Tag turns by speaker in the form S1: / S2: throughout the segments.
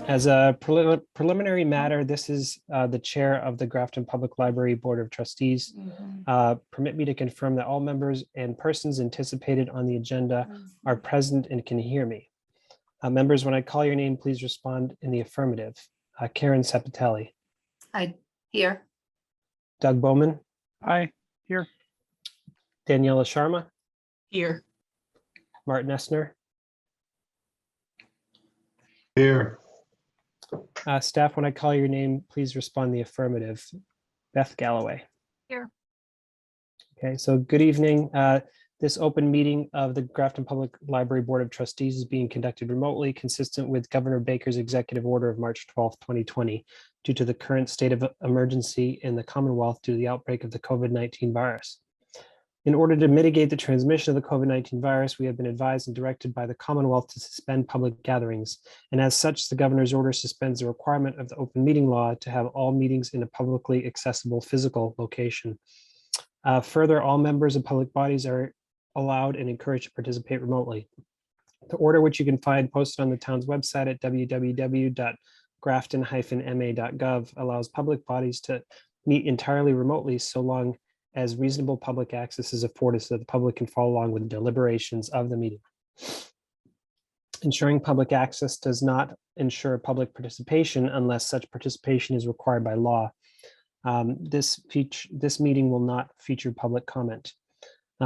S1: As a preliminary matter, this is the chair of the Grafton Public Library Board of Trustees. Permit me to confirm that all members and persons anticipated on the agenda are present and can hear me. Members, when I call your name, please respond in the affirmative. Karen Sepitelli.
S2: I here.
S1: Doug Bowman.
S3: Aye, here.
S1: Daniela Sharma.
S2: Here.
S1: Martin Essner.
S4: Here.
S1: Staff, when I call your name, please respond in the affirmative. Beth Galloway.
S2: Here.
S1: Okay, so good evening. This open meeting of the Grafton Public Library Board of Trustees is being conducted remotely, consistent with Governor Baker's executive order of March 12th, 2020, due to the current state of emergency in the Commonwealth due to the outbreak of the COVID-19 virus. In order to mitigate the transmission of the COVID-19 virus, we have been advised and directed by the Commonwealth to suspend public gatherings. And as such, the governor's order suspends the requirement of the open meeting law to have all meetings in a publicly accessible physical location. Further, all members of public bodies are allowed and encouraged to participate remotely. The order, which you can find posted on the town's website at www.grafton-ma.gov, allows public bodies to meet entirely remotely so long as reasonable public access is afforded so that the public can follow along with the deliberations of the meeting. Ensuring public access does not ensure public participation unless such participation is required by law. This meeting will not feature public comment.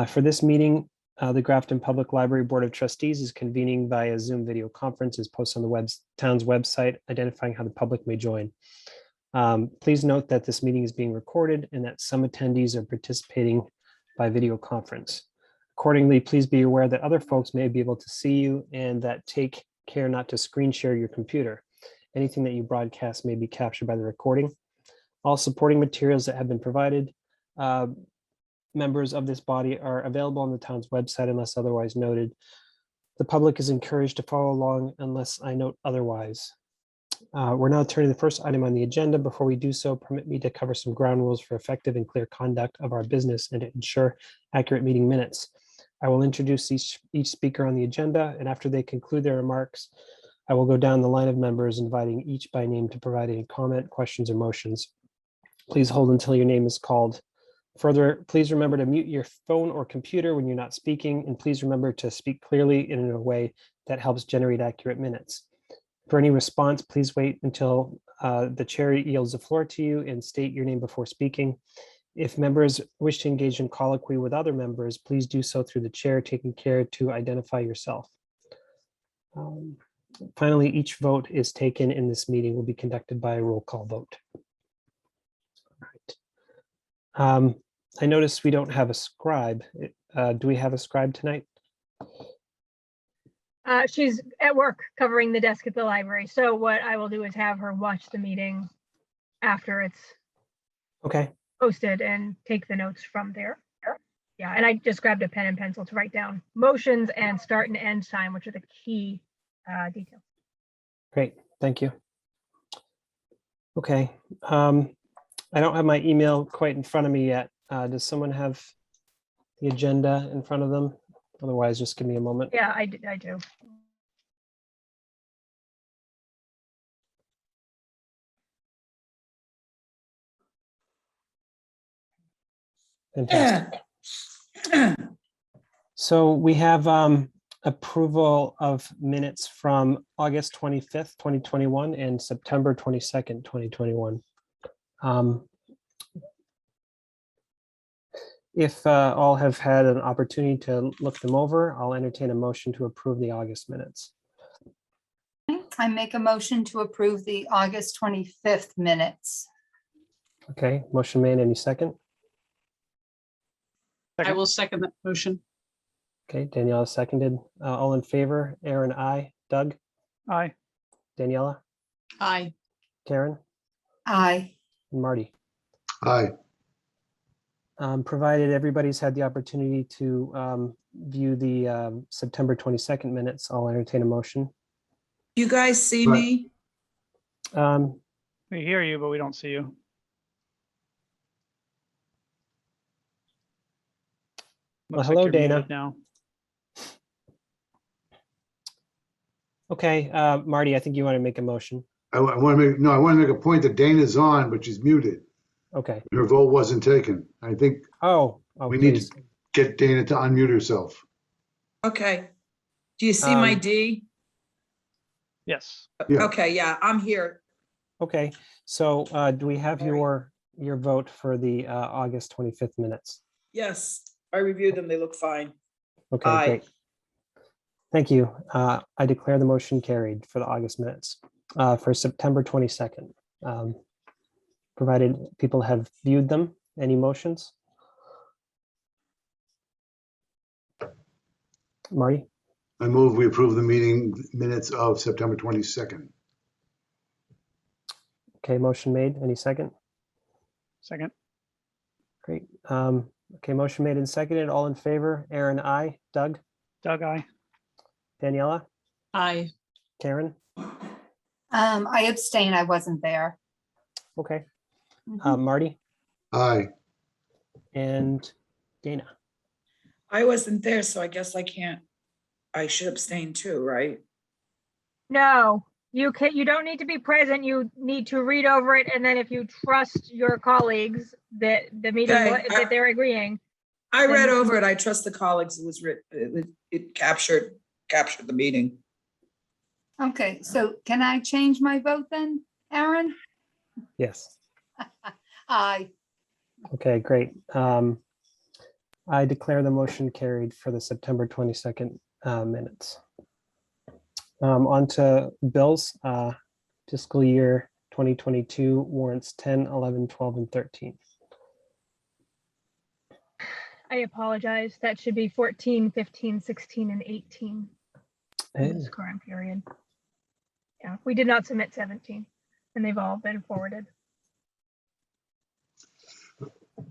S1: For this meeting, the Grafton Public Library Board of Trustees is convening via Zoom video conference as posted on the town's website, identifying how the public may join. Please note that this meeting is being recorded and that some attendees are participating by video conference. Accordingly, please be aware that other folks may be able to see you and that take care not to screen share your computer. Anything that you broadcast may be captured by the recording. All supporting materials that have been provided members of this body are available on the town's website unless otherwise noted. The public is encouraged to follow along unless I note otherwise. We're now turning to the first item on the agenda. Before we do so, permit me to cover some ground rules for effective and clear conduct of our business and to ensure accurate meeting minutes. I will introduce each speaker on the agenda, and after they conclude their remarks, I will go down the line of members, inviting each by name to provide any comment, questions, or motions. Please hold until your name is called. Further, please remember to mute your phone or computer when you're not speaking, and please remember to speak clearly and in a way that helps generate accurate minutes. For any response, please wait until the chair yields the floor to you and state your name before speaking. If members wish to engage in colloquy with other members, please do so through the chair, taking care to identify yourself. Finally, each vote is taken in this meeting will be conducted by a roll call vote. All right. I noticed we don't have a scribe. Do we have a scribe tonight?
S5: She's at work covering the desk at the library. So what I will do is have her watch the meeting after it's posted and take the notes from there. Yeah, and I just grabbed a pen and pencil to write down motions and start and end time, which are the key details.
S1: Great, thank you. Okay, I don't have my email quite in front of me yet. Does someone have the agenda in front of them? Otherwise, just give me a moment.
S5: Yeah, I do.
S1: Fantastic. So we have approval of minutes from August 25th, 2021 and September 22nd, 2021. If all have had an opportunity to look them over, I'll entertain a motion to approve the August minutes.
S2: I make a motion to approve the August 25th minutes.
S1: Okay, motion made. Any second?
S3: Second.
S6: I will second that motion.
S1: Okay, Daniela seconded. All in favor? Aaron, aye. Doug?
S3: Aye.
S1: Daniela?
S6: Aye.
S1: Karen?
S2: Aye.
S1: And Marty?
S4: Aye.
S1: Provided everybody's had the opportunity to view the September 22nd minutes, I'll entertain a motion.
S7: You guys see me?
S3: We hear you, but we don't see you.
S1: Well,
S3: Looks
S1: hello,
S3: like you're
S1: Dana.
S3: muted now.
S1: Okay, Marty, I think you want to make a motion.
S4: I want to make, no, I want to make a point that Dana's on, but she's muted.
S1: Okay.
S4: Her vote wasn't taken. I think
S1: Oh,
S4: we need
S1: please.
S4: to get Dana to unmute herself.
S7: Okay. Do you see my
S1: Um,
S7: D?
S3: Yes.
S4: Yeah.
S7: Okay, yeah, I'm here.
S1: Okay, so do we have
S7: Sorry.
S1: your vote for the August 25th minutes?
S7: Yes, I reviewed them. They look fine.
S1: Okay,
S7: Aye.
S1: great. Thank you. I declare the motion carried for the August minutes. For September 22nd. Provided people have viewed them, any motions? Marty?
S4: I move we approve the meeting minutes of September 22nd.
S1: Okay, motion made. Any second?
S3: Second.
S1: Great. Okay, motion made and seconded. All in favor? Aaron, I. Doug?
S3: Doug, aye.
S1: Daniela?
S6: Aye.
S1: Karen?
S2: I abstain. I wasn't there.
S1: Okay.
S2: Mhm.
S1: Marty?
S4: Aye.
S1: And Dana?
S7: I wasn't there, so I guess I can't, I should abstain too, right?
S5: No, you don't need to be present. You need to read over it. And then if you trust your colleagues that the meeting,
S7: Okay,
S5: that they're agreeing.
S7: I read
S5: Then-
S7: over it. I trust the colleagues. It was it captured the meeting.
S2: Okay, so can I change my vote then, Aaron?
S1: Yes.
S2: Aye.
S1: Okay, great. I declare the motion carried for the September 22nd minutes. On to bills, fiscal year 2022 warrants 10, 11, 12, and 13.
S5: I apologize. That should be 14, 15, 16, and 18 in this current period. Yeah, we did not submit 17, and they've all been forwarded.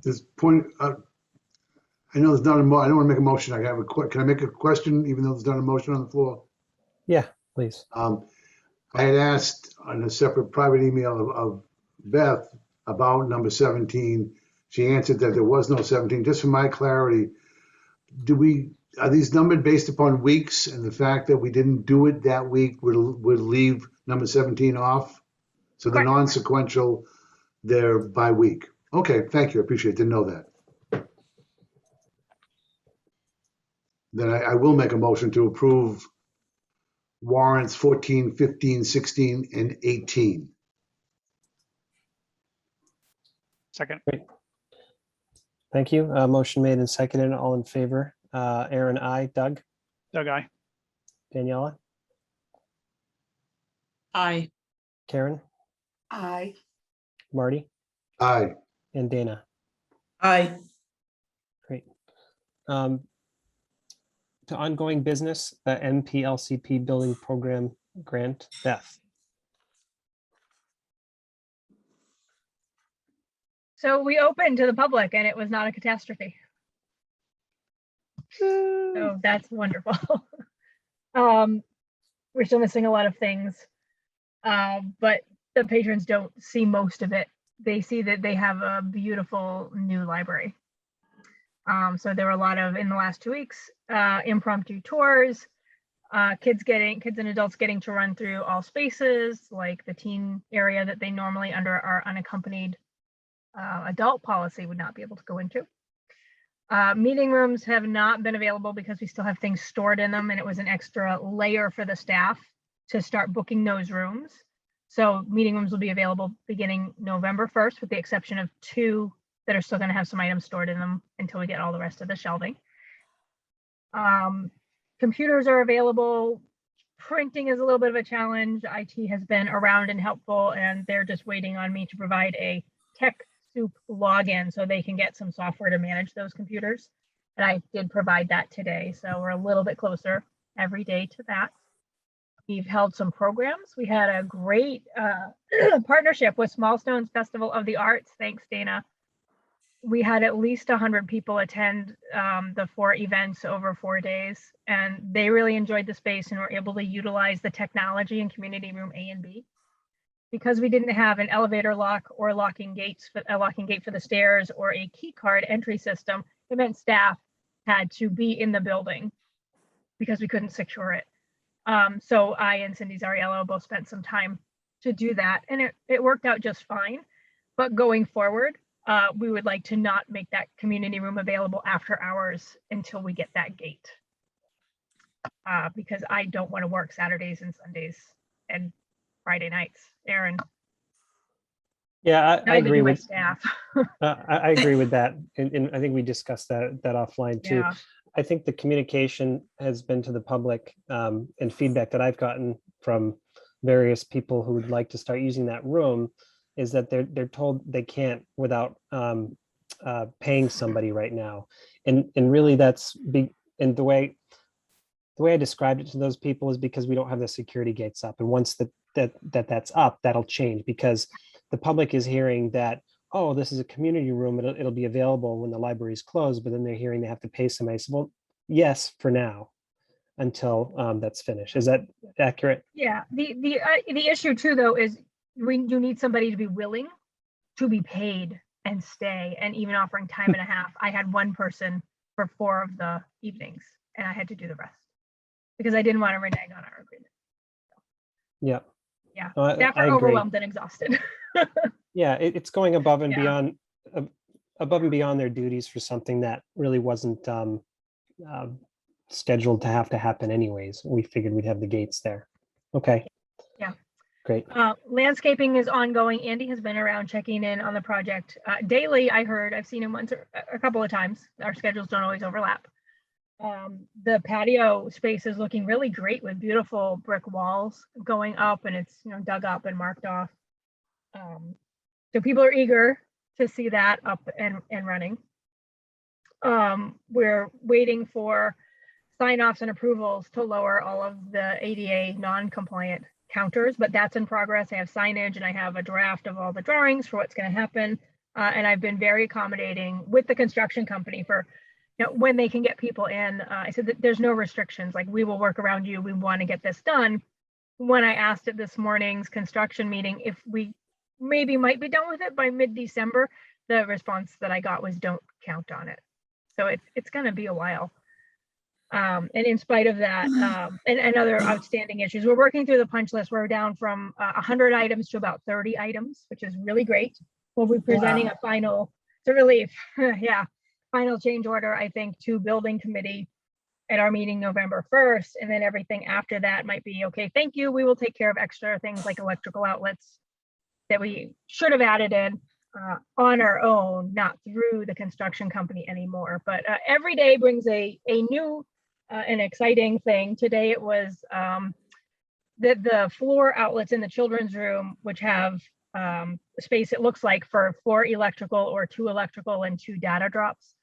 S4: This point, I know there's not a I don't want to make a motion. I have can I make a question even though there's not a motion on the floor?
S1: Yeah, please.
S4: I had asked on a separate private email of Beth about number 17. She answered that there was no 17. Just for my clarity, are these numbered based upon weeks, and the fact that we didn't do it that week would leave number 17 off? So they're
S5: Correct.
S4: non-sequential, they're by week. Okay, thank you. I appreciate it. Didn't know that. Then I will make a motion to approve warrants 14, 15, 16, and 18.
S3: Second.
S1: Thank you. Motion made and seconded. All in favor? Aaron, I. Doug?
S3: Doug, aye.
S1: Daniela?
S6: Aye.
S1: Karen?
S2: Aye.
S1: Marty?
S4: Aye.
S1: And Dana?
S7: Aye.
S1: Great. To ongoing business, the MPLCP building program grant, Beth.
S5: So we opened to the public and it was not a catastrophe. So that's wonderful. We're still missing a lot of things, but the patrons don't see most of it. They see that they have a beautiful new library. So there were a lot of, in the last 2 weeks, impromptu tours, kids and adults getting to run through all spaces, like the teen area that they normally under our unaccompanied adult policy would not be able to go into. Meeting rooms have not been available because we still have things stored in them, and it was an extra layer for the staff to start booking those rooms. So meeting rooms will be available beginning November 1st, with the exception of 2 that are still going to have some items stored in them until we get all the rest of the shelving. Computers are available. Printing is a little bit of a challenge. IT has been around and helpful, and they're just waiting on me to provide a TechSoup login so they can get some software to manage those computers. And I did provide that today, so we're a little bit closer every day to that. We've held some programs. We had a great partnership with Small Stones Festival of the Arts. Thanks, Dana. We had at least 100 people attend the 4 events over 4 days, and they really enjoyed the space and were able to utilize the technology in community room A and B. Because we didn't have an elevator lock or a locking gate for the stairs or a key card entry system, it meant staff had to be in the building because we couldn't secure it. So I and Cindy Zariello both spent some time to do that, and it worked out just fine. But going forward, we would like to not make that community room available after hours until we get that gate. Because I don't want to work Saturdays and Sundays and Friday nights, Aaron.
S1: Yeah,
S5: Not
S1: I
S5: even
S1: agree
S5: my
S1: with
S5: staff.
S1: I agree with that, and I think we discussed that offline too.
S5: Yeah.
S1: I think the communication has been to the public, and feedback that I've gotten from various people who would like to start using that room is that they're told they can't without paying somebody right now, and really that's big. And the way I described it to those people is because we don't have the security gates up, and once that's up, that'll change, because the public is hearing that, oh, this is a community room, it'll be available when the library is closed, but then they're hearing they have to pay somebody. So, well, yes, for now, until that's finished. Is that accurate?
S5: Yeah, the issue too, though, is you need somebody to be willing to be paid and stay, and even offering time and a half. I had one person for 4 of the evenings, and I had to do the rest because I didn't want to renege on our agreement.
S1: Yeah.
S5: Yeah,
S1: No,
S5: staff
S1: I
S5: are
S1: agree.
S5: overwhelmed and exhausted.
S1: Yeah, it's going above and
S5: Yeah.
S1: beyond, above and beyond their duties for something that really wasn't scheduled to happen anyways. We figured we'd have the gates there. Okay.
S5: Yeah.
S1: Great.
S5: Landscaping is ongoing. Andy has been around checking in on the project daily. I've seen him once or a couple of times. Our schedules don't always overlap. The patio space is looking really great with beautiful brick walls going up, and it's dug up and marked off. So people are eager to see that up and running. We're waiting for sign-offs and approvals to lower all of the ADA non-compliant counters, but that's in progress. I have signage and I have a draft of all the drawings for what's going to happen. And I've been very accommodating with the construction company for when they can get people in. I said that there's no restrictions, like we will work around you. We want to get this done. When I asked at this morning's construction meeting if we maybe might be done with it by mid-December, the response that I got was don't count on it. So it's going to be a while. And in spite of that, and other outstanding issues, we're working through the punch list. We're down from 100 items to about 30 items, which is really great. We'll be presenting a final, it's a relief, yeah, final change order, I think, to building committee at our meeting November 1st. And then everything after that might be, okay, thank you. We will take care of extra things like electrical outlets that we should have added in on our own, not through the construction company anymore. But every day brings a new an exciting thing. Today it was the floor outlets in the children's room, which have space, it looks like, for 4 electrical or 2 electrical and 2 data drops,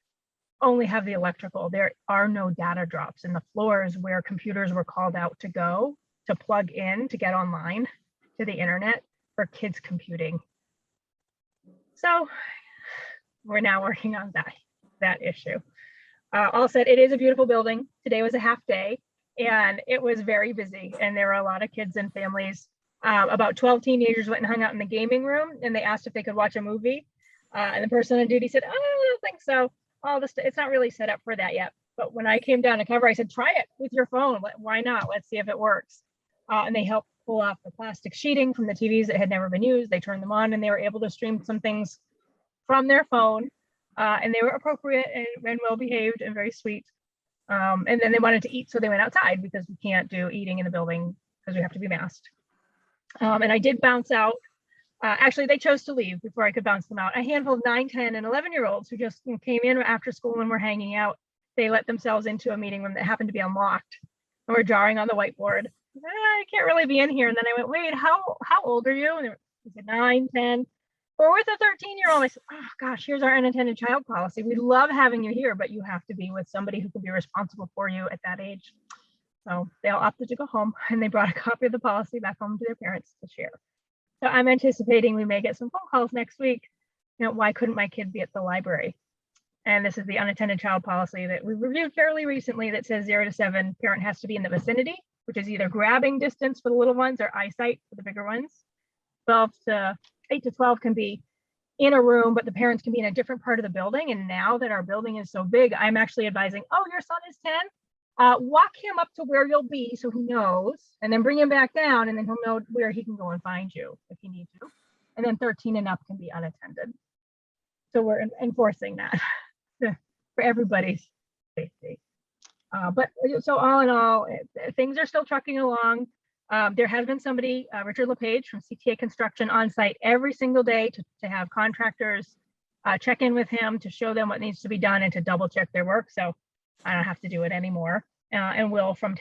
S5: only have the electrical. There are no data drops in the floors where computers were called out to go to plug in to get online to the internet for kids computing. So we're now working on that issue. All said, it is a beautiful building. Today was a half day and it was very busy, and there were a lot of kids and families. About 12 teenagers went and hung out in the gaming room, and they asked if they could watch a movie. And the person on duty said, "Oh, I don't think so. It's not really set up for that yet." But when I came down to cover, I said, "Try it with your phone. Why not? Let's see if it works." And they helped pull off the plastic sheeting from the TVs that had never been used. They turned them on and they were able to stream some things from their phone. And they were appropriate and well behaved and very sweet. And then they wanted to eat, so they went outside because we can't do eating in the building because we have to be masked. And I did bounce out. Actually, they chose to leave before I could bounce them out. A handful of 9, 10, and 11-year-olds who just came in after school and were hanging out. They let themselves into a meeting room that happened to be unlocked and were drawing on the whiteboard. I can't really be in here. And then I went, "Wait, how old are you?" And they said 9, 10. We're with a 13-year-old. I said, "Oh gosh, here's our unattended child policy. We love having you here, but you have to be with somebody who can be responsible for you at that age." So they all opted to go home, and they brought a copy of the policy back home to their parents to share. So I'm anticipating we may get some phone calls next week. Why couldn't my kid be at the library? And this is the unattended child policy that we reviewed fairly recently that says 0 to 7, parent has to be in the vicinity, which is either grabbing distance for the little ones or eyesight for the bigger ones. 8 to 12 can be in a room, but the parents can be in a different part of the building. And now that our building is so big, I'm actually advising, "Oh, your son is 10. walk him up to where you'll be so he knows, and then bring him back down, and then he'll know where he can go and find you if he needs to. And then 13 and up can be unattended. So we're enforcing that for everybody's safety. But so all in all, things are still trucking along. There has been somebody, Richard LePage from CTA Construction, on site every single day to have contractors check in with him, to show them what needs to be done and to double check their work. So I don't have to do it anymore. And Will from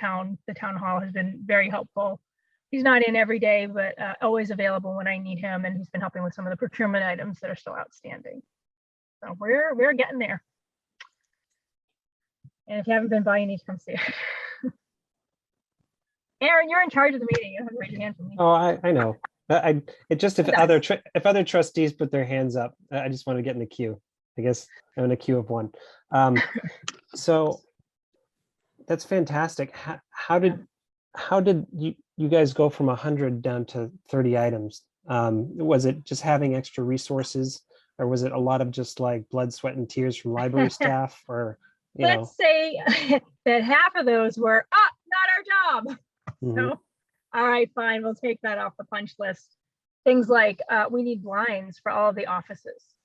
S5: the town hall has been very helpful. He's not in every day, but always available when I need him. And he's been helping with some of the procurement items that are still outstanding. So we're getting there. And if you haven't been by, you need to come see it. Aaron, you're in charge of the meeting. You don't have to raise your hand for me.
S1: Oh, I know. It just, if other trustees put their hands up, I just want to get in the queue. I guess I'm in a queue of one. So that's fantastic. How did you guys go from 100 down to 30 items? Was it just having extra resources, or was it a lot of just like blood, sweat, and tears from library staff, or
S5: let's say that half of those were not our job.
S1: Mhm.
S5: So, all right, fine, we'll take that off the punch list. Things like we need blinds for all of the offices.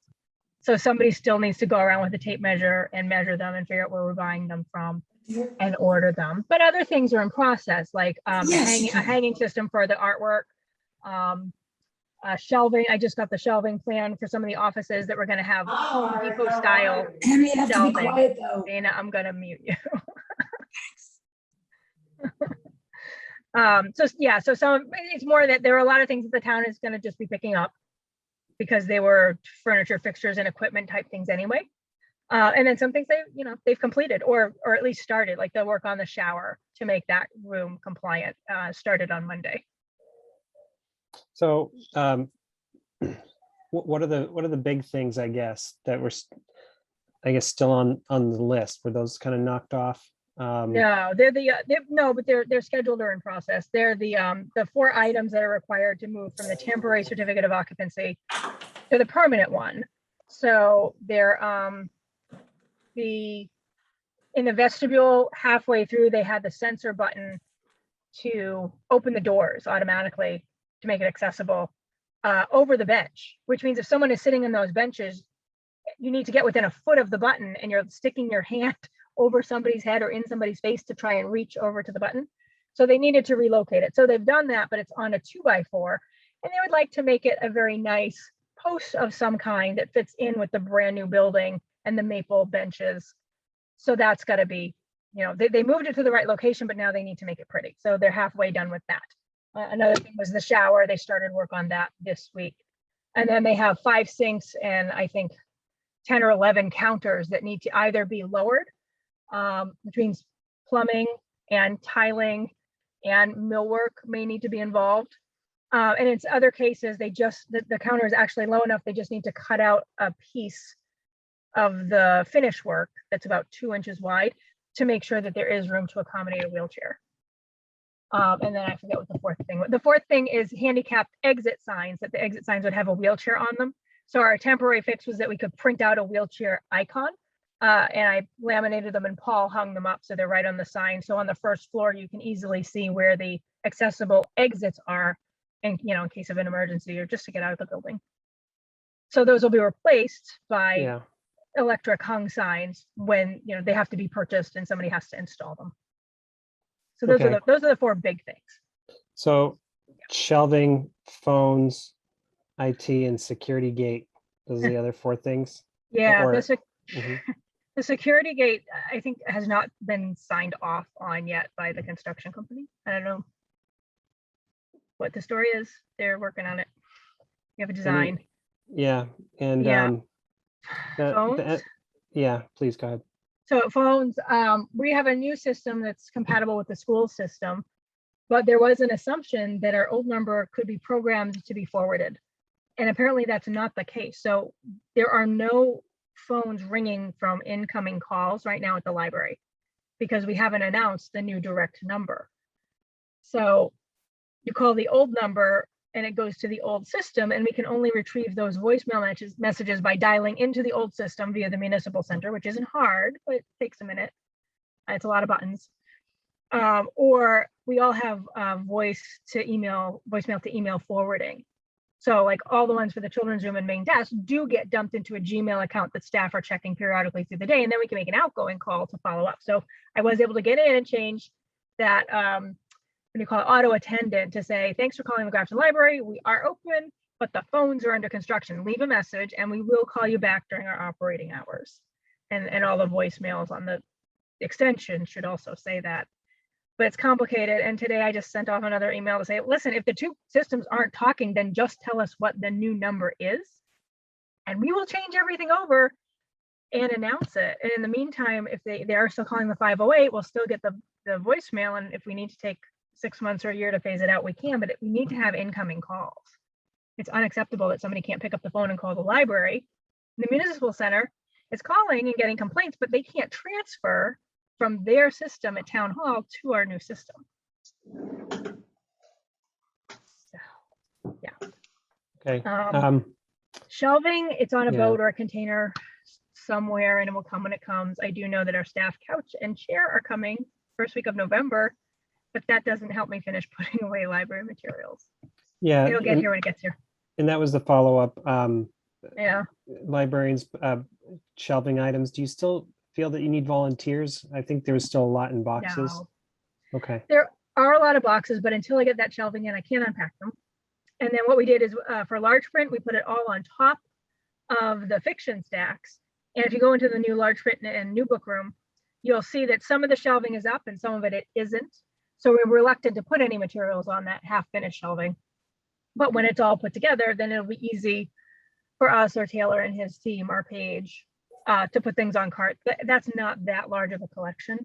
S5: So somebody still needs to go around with a tape measure and measure them and figure out where we're buying them from and order them. But other things are in process, like a hanging system for the artwork, shelving. I just got the shelving plan for some of the offices that we're going to have Home Depot style
S7: Henry, you have to be
S5: shelving.
S7: quiet though.
S5: Dana, I'm going to mute you. So some, it's more that there are a lot of things that the town is going to just be picking up because they were furniture, fixtures, and equipment type things anyway. And then some things they've completed or at least started, like they'll work on the shower to make that room compliant, started on Monday.
S1: So what are the big things, I guess, that were still on the list? Were those kind of knocked off?
S5: No, they're scheduled or in process. They're the 4 items that are required to move from the temporary certificate of occupancy to the permanent one. So they're in the vestibule, halfway through, they had the sensor button to open the doors automatically to make it accessible over the bench, which means if someone is sitting on those benches, you need to get within a foot of the button and you're sticking your hand over somebody's head or in somebody's face to try and reach over to the button. So they needed to relocate it. So they've done that, but it's on a 2x4, and they would like to make it a very nice post of some kind that fits in with the brand new building and the maple benches. So that's got to be, they moved it to the right location, but now they need to make it pretty. So they're halfway done with that. Another thing was the shower. They started work on that this week. And then they have 5 sinks and I think 10 or 11 counters that need to either be lowered, which means plumbing and tiling and millwork may need to be involved. And in other cases, the counter is actually low enough, they just need to cut out a piece of the finish work that's about 2 inches wide to make sure that there is room to accommodate a wheelchair. And then I forget what the fourth thing was. The fourth thing is handicapped exit signs, that the exit signs would have a wheelchair on them. So our temporary fix was that we could print out a wheelchair icon, and I laminated them and Paul hung them up so they're right on the sign. So on the first floor, you can easily see where the accessible exits are, and in case of an emergency or just to get out of the building. So those will be replaced by electric hung signs when they have to be purchased and somebody has to install them. So those are the 4 big things.
S1: So shelving, phones, IT, and security gate. Those are the other 4 things.
S5: Yeah,
S1: Mhm.
S5: The security gate, I think, has not been signed off on yet by the construction company. I don't know what the story is. They're working on it. We have a design.
S1: Yeah, and
S5: Phones?
S1: Please go ahead.
S5: So phones, we have a new system that's compatible with the school system, but there was an assumption that our old number could be programmed to be forwarded. And apparently that's not the case. So there are no phones ringing from incoming calls right now at the library because we haven't announced the new direct number. So you call the old number and it goes to the old system, and we can only retrieve those voicemail messages by dialing into the old system via the municipal center, which isn't hard, but it takes a minute. It's a lot of buttons. Or we all have voicemail to email forwarding. So like all the ones for the children's room and main desk do get dumped into a Gmail account that staff are checking periodically through the day, and then we can make an outgoing call to follow up. So I was able to get in and change that, what do you call it, auto attendant, to say, thanks for calling the Grafton Library. We are open, but the phones are under construction. Leave a message and we will call you back during our operating hours. And all the voicemails on the extension should also say that. But it's complicated. And today I just sent off another email to say, listen, if the two systems aren't talking, then just tell us what the new number is, and we will change everything over and announce it. And in the meantime, if they are still calling the 508, we'll still get the voicemail. And if we need to take 6 months or a year to phase it out, we can, but we need to have incoming calls. It's unacceptable that somebody can't pick up the phone and call the library. The municipal center is calling and getting complaints, but they can't transfer from their system at town hall to our new system. So, yeah.
S1: Okay.
S5: Shelving, it's on a
S1: Yeah.
S5: boat or a container somewhere, and it will come when it comes. I do know that our staff couch and chair are coming first week of November, but that doesn't help me finish putting away library materials.
S1: Yeah.
S5: It'll get here when it gets here.
S1: And that was the follow-up.
S5: Yeah.
S1: Librarians, shelving items. Do you still feel that you need volunteers? I think there was still a lot in boxes.
S5: No.
S1: Okay.
S5: There are a lot of boxes, but until I get that shelving in, I can't unpack them. And then what we did is for large print, we put it all on top of the fiction stacks. And if you go into the new large print and new book room, you'll see that some of the shelving is up and some of it isn't. So we're reluctant to put any materials on that half finished shelving. But when it's all put together, then it'll be easy for us or Taylor and his team, our page, to put things on cart. That's not that large of a collection.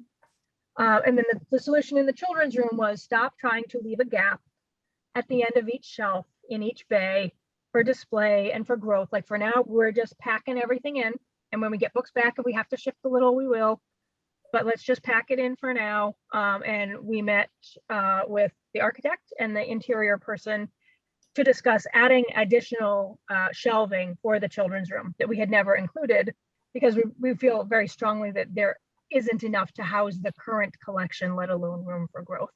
S5: And then the solution in the children's room was stop trying to leave a gap at the end of each shelf in each bay for display and for growth. Like for now, we're just packing everything in. And when we get books back, if we have to shift a little, we will. But let's just pack it in for now. And we met with the architect and the interior person to discuss adding additional shelving for the children's room that we had never included, because we feel very strongly that there isn't enough to house the current collection, let alone room for growth.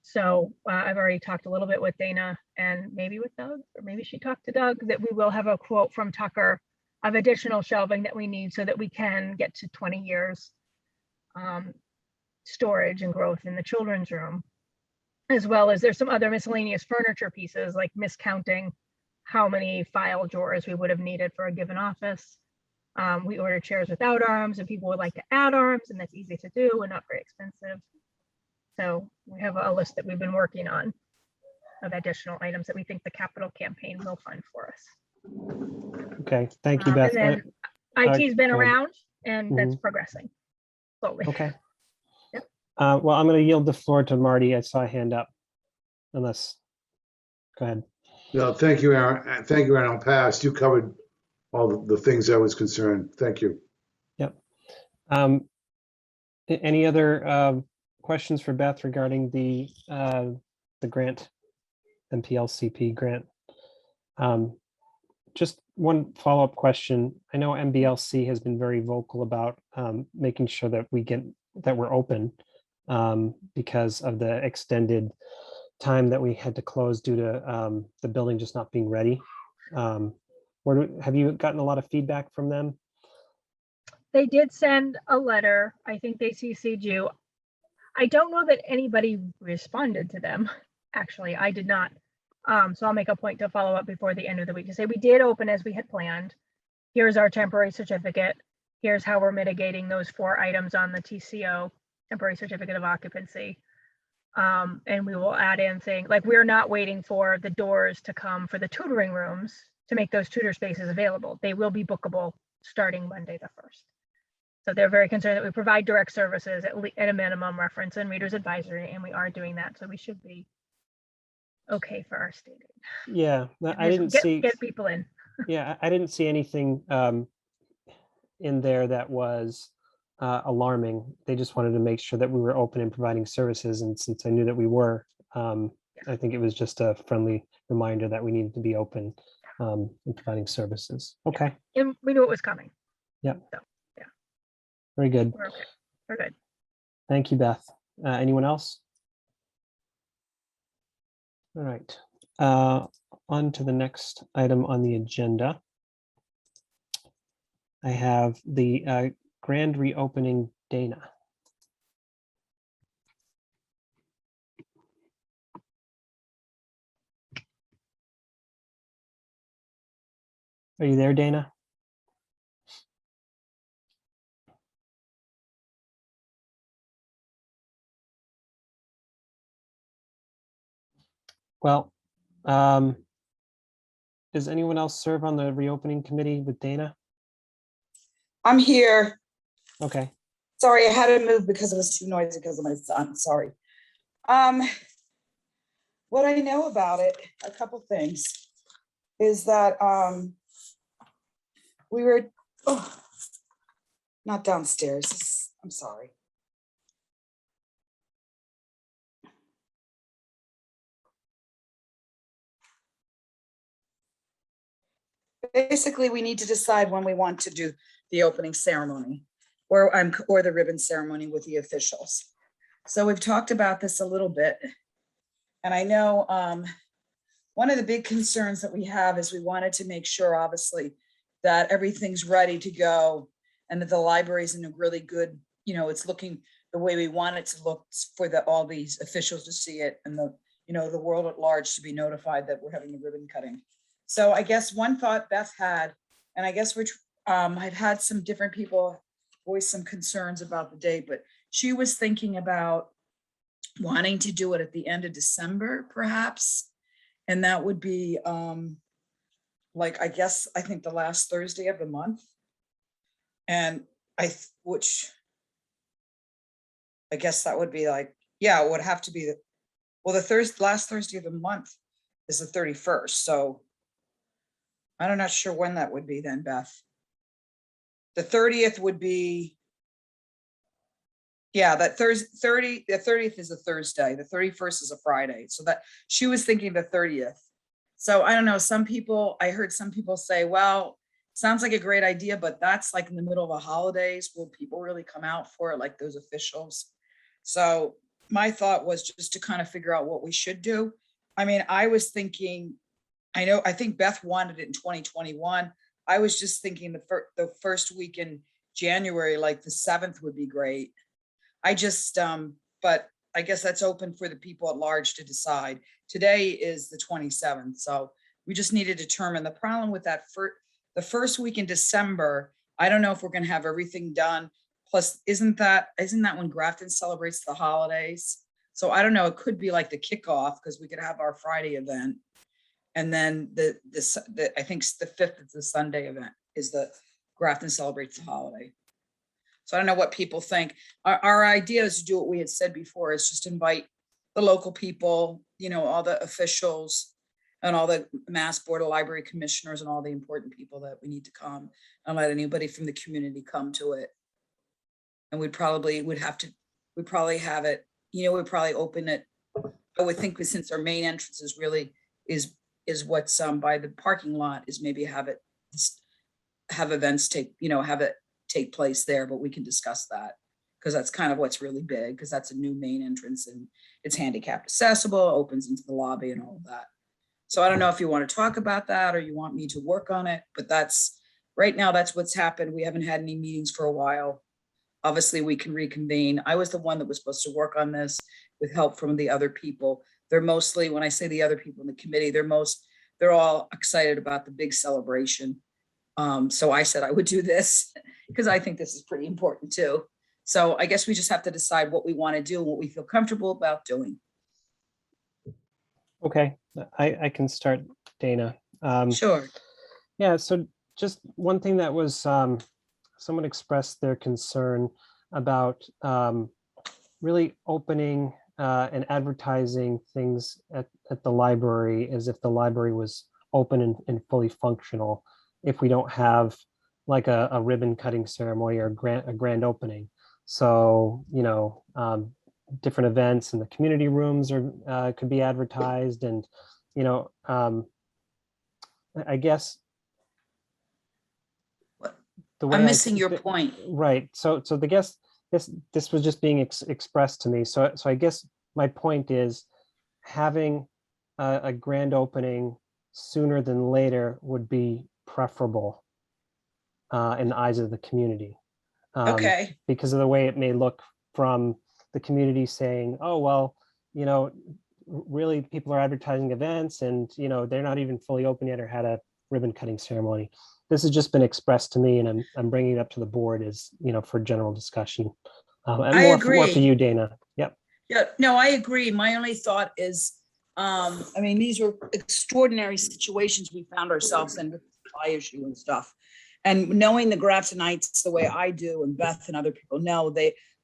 S5: So I've already talked a little bit with Dana and maybe with Doug, or maybe she talked to Doug, that we will have a quote from Tucker of additional shelving that we need so that we can get to 20 years storage and growth in the children's room, as well as there's some other miscellaneous furniture pieces, like miscounting how many file drawers we would have needed for a given office. We ordered chairs without arms, and people would like to add arms, and that's easy to do and not very expensive. So we have a list that we've been working on of additional items that we think the capital campaign will fund for us.
S1: Okay. Thank you, Beth.
S5: And then IT's been
S1: go ahead.
S5: around, and that's progressing slowly.
S1: Okay.
S5: Yep.
S1: Well, I'm going to yield the floor to Marty. I saw a hand up. Unless, go ahead.
S4: No, thank you, Aaron. Thank you, Aaron. I'll pass. You covered all the things I was concerned. Thank you.
S1: Yep. Any other questions for Beth regarding the grant, MPLCP grant? Just one follow-up question. I know MBLC has been very vocal about making sure that we're open because of the extended time that we had to close due to the building just not being ready. Have you gotten a lot of feedback from them?
S5: They did send a letter. I think they CC'd you. I don't know that anybody responded to them. Actually, I did not. So I'll make a point to follow up before the end of the week to say we did open as we had planned. Here's our temporary certificate. Here's how we're mitigating those 4 items on the TCO, temporary certificate of occupancy. And we will add in saying, like, we're not waiting for the doors to come for the tutoring rooms to make those tutor spaces available. They will be bookable starting Monday the 1st. So they're very concerned that we provide direct services at a minimum, reference and readers advisory, and we are doing that. So we should be okay for our state aid.
S1: Yeah, I didn't see.
S5: Get people in.
S1: Yeah, I didn't see anything in there that was alarming. They just wanted to make sure that we were open and providing services. And since I knew that we were, I think it was just a friendly reminder that we needed to be open and providing services. Okay.
S5: And we knew it was coming.
S1: Yep.
S5: So, yeah.
S1: Very good.
S5: We're okay. We're good.
S1: Thank you, Beth. Anyone else? All right. On to the next item on the agenda. I have the grand reopening Dana. Are you there, Dana? Well, does anyone else serve on the reopening committee with Dana?
S7: I'm here.
S1: Okay.
S7: Sorry, I had to move because it was too noisy because of my son. Sorry. What I know about it, a couple things, is that we were not downstairs. I'm sorry. Basically, we need to decide when we want to do the opening ceremony or the ribbon ceremony with the officials. So we've talked about this a little bit. And I know one of the big concerns that we have is we wanted to make sure, obviously, that everything's ready to go and that the library's in a really good, it's looking the way we want it to look for all these officials to see it and the world at large to be notified that we're having the ribbon cutting. So I guess one thought Beth had, and I guess I've had some different people voice some concerns about the date, but she was thinking about wanting to do it at the end of December, perhaps. And that would be I think the last Thursday of the month. And which I guess that would be it would have to be the last Thursday of the month is the 31st. So I'm not sure when that would be then, Beth. The 30th would be, that the 30th is a Thursday. The 31st is a Friday. So that she was thinking the 30th. So I don't know, I heard some people say, well, sounds like a great idea, but that's like in the middle of the holidays. Will people really come out for it, like those officials? So my thought was just to kind of figure out what we should do. I mean, I was thinking, I think Beth wanted it in 2021. I was just thinking the first week in January, like the 7th would be great. But I guess that's open for the people at large to decide. Today is the 27th. So we just need to determine the problem with that. The first week in December, I don't know if we're going to have everything done. Plus, isn't that when Grafton celebrates the holidays? So I don't know, it could be like the kickoff because we could have our Friday event. And then I think the 5th is the Sunday event, is the Grafton celebrates the holiday. So I don't know what people think. Our idea is to do what we had said before, is just invite the local people, all the officials and all the Mass Board of Library Commissioners and all the important people that we need to come, and let anybody from the community come to it. And we'd probably have it, we'd probably open it. I would think since our main entrance is really is what's by the parking lot, is maybe have events take place there, but we can discuss that because that's kind of what's really big, because that's a new main entrance and it's handicapped accessible, opens into the lobby and all of that. So I don't know if you want to talk about that or you want me to work on it, but right now that's what's happened. We haven't had any meetings for a while. Obviously we can reconvene. I was the one that was supposed to work on this with help from the other people. They're mostly, when I say the other people in the committee, they're all excited about the big celebration. So I said I would do this because I think this is pretty important too. So I guess we just have to decide what we want to do and what we feel comfortable about doing.
S1: Okay, I can start, Dana.
S7: Sure.
S1: Yeah, so just one thing that was, someone expressed their concern about really opening and advertising things at the library as if the library was open and fully functional if we don't have like a ribbon cutting ceremony or a grand opening. So, different events in the community rooms could be advertised, and, I guess the way
S7: I'm missing your point.
S1: Right. So this was just being expressed to me. So I guess my point is having a grand opening sooner than later would be preferable in the eyes of the community.
S7: Okay,
S1: Because of the way it may look from the community saying, oh, well, you know, really people are advertising events and, you know, they're not even fully open yet or had a ribbon cutting ceremony. This has just been expressed to me and I'm bringing it up to the board as, you know, for general discussion. And
S7: I
S1: more for
S7: agree.
S1: you, Dana. Yep.
S7: Yeah, no, I agree. My only thought is, I mean, these were extraordinary situations we found ourselves in with the supply issue and stuff. And knowing the Graftonites the way I do, and Beth and other people know,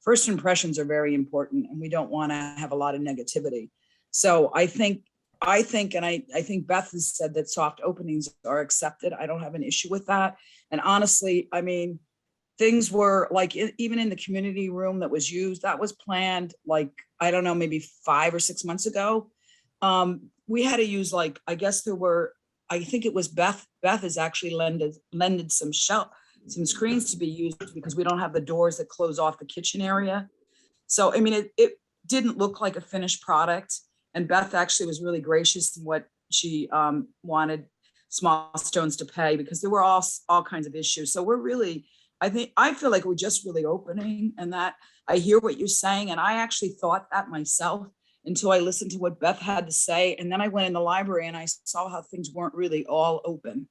S7: first impressions are very important, and we don't want to have a lot of negativity. So I think Beth has said that soft openings are accepted. I don't have an issue with that. And honestly, I mean, things were like, even in the community room that was used, that was planned like, I don't know, maybe 5 or 6 months ago. We had to use like, I guess there were, I think it was Beth has actually lended some screens to be used because we don't have the doors that close off the kitchen area. So, I mean, it didn't look like a finished product. And Beth actually was really gracious in what she wanted Small Stones to pay, because there were all kinds of issues. So we're really, I feel like we're just really opening, and that I hear what you're saying. And I actually thought that myself until I listened to what Beth had to say. And then I went in the library and I saw how things weren't really all open.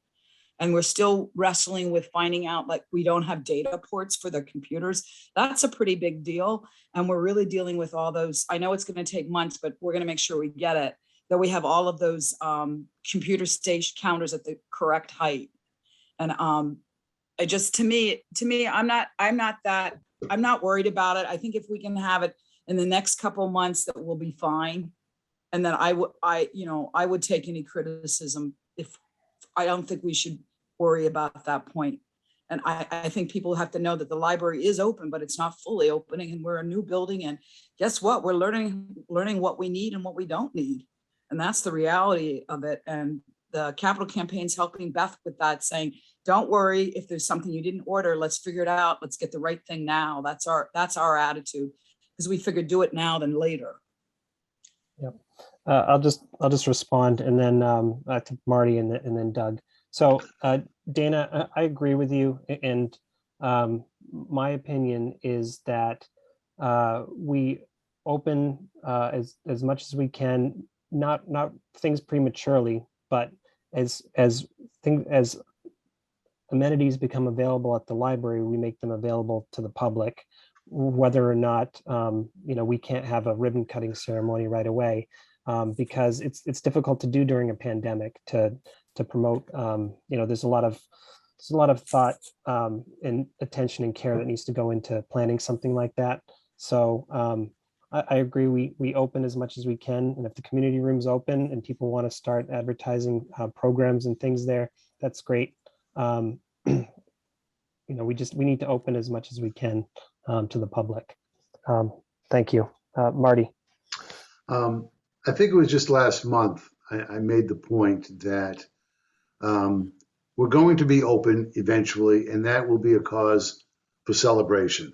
S7: And we're still wrestling with finding out, like, we don't have data ports for their computers. That's a pretty big deal. And we're really dealing with all those. I know it's going to take months, but we're going to make sure we get it, that we have all of those computer station counters at the correct height. And I just, to me, I'm not worried about it. I think if we can have it in the next couple of months, that will be fine. And then I would take any criticism. If I don't think we should worry about that point. And I think people have to know that the library is open, but it's not fully opening, and we're a new building. And guess what? We're learning what we need and what we don't need. And that's the reality of it. And the capital campaign's helping Beth with that, saying, don't worry if there's something you didn't order, let's figure it out. Let's get the right thing now. That's our attitude, because we figured do it now than later.
S1: Yep. I'll just respond, and then to Marty and then Doug. So Dana, I agree with you, and my opinion is that we open as much as we can, not things prematurely, but as amenities become available at the library, we make them available to the public, whether or not we can't have a ribbon cutting ceremony right away, because it's difficult to do during a pandemic to promote. There's a lot of thought and attention and care that needs to go into planning something like that. So I agree. We open as much as we can, and if the community room's open and people want to start advertising programs and things there, that's great. We need to open as much as we can to the public. Thank you, Marty.
S4: I think it was just last month I made the point that we're going to be open eventually, and that will be a cause for celebration.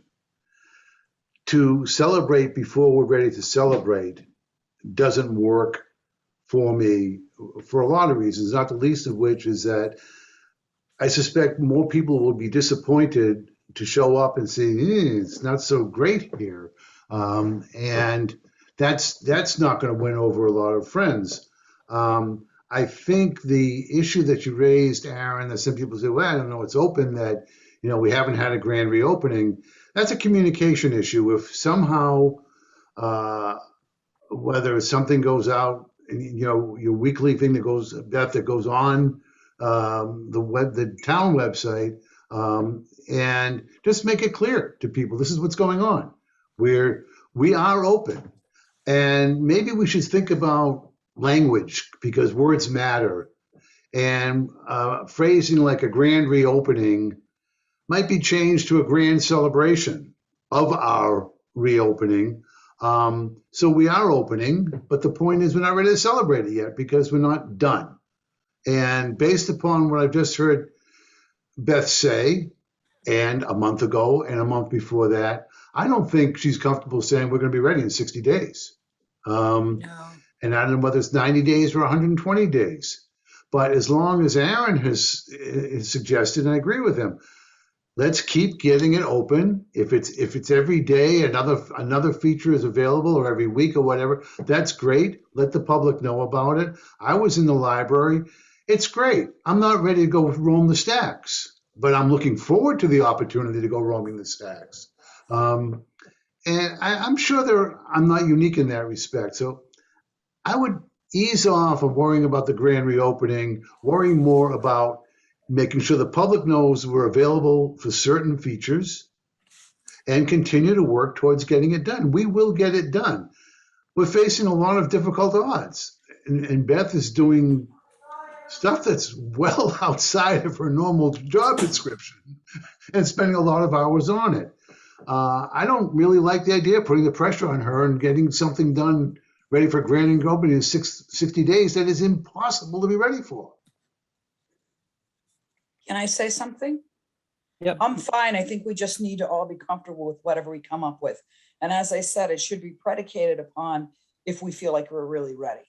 S4: To celebrate before we're ready to celebrate doesn't work for me for a lot of reasons, not the least of which is that I suspect more people will be disappointed to show up and see it's not so great here, and that's not going to win over a lot of friends. I think the issue that you raised, Aaron, that some people say, well, I don't know, it's open, that we haven't had a grand reopening. That's a communication issue. If somehow, whether something goes out, your weekly thing that goes on the town website, and just make it clear to people, this is what's going on. We are open, and maybe we should think about language, because words matter, and phrasing like a grand reopening might be changed to a grand celebration of our reopening. So we are opening, but the point is we're not ready to celebrate it yet because we're not done. And based upon what I've just heard Beth say, and a month ago and a month before that. I don't think she's comfortable saying we're going to be ready in 60 days.
S7: No.
S4: And I don't know whether it's 90 days or 120 days. But as long as Aaron has suggested, and I agree with him, let's keep getting it open. If it's every day, another feature is available, or every week or whatever, that's great. Let the public know about it. I was in the library. It's great. I'm not ready to go roam the stacks, but I'm looking forward to the opportunity to go roaming the stacks. And I'm sure I'm not unique in that respect. So I would ease off of worrying about the grand reopening, worrying more about making sure the public knows we're available for certain features, and continue to work towards getting it done. We will get it done. We're facing a lot of difficult odds, and Beth is doing stuff that's well outside of her normal job description and spending a lot of hours on it. I don't really like the idea of putting the pressure on her and getting something done ready for grand opening in 60 days that is impossible to be ready for.
S7: Can I say something?
S1: Yep.
S7: I'm fine. I think we just need to all be comfortable with whatever we come up with. And as I said, it should be predicated upon if we feel like we're really ready.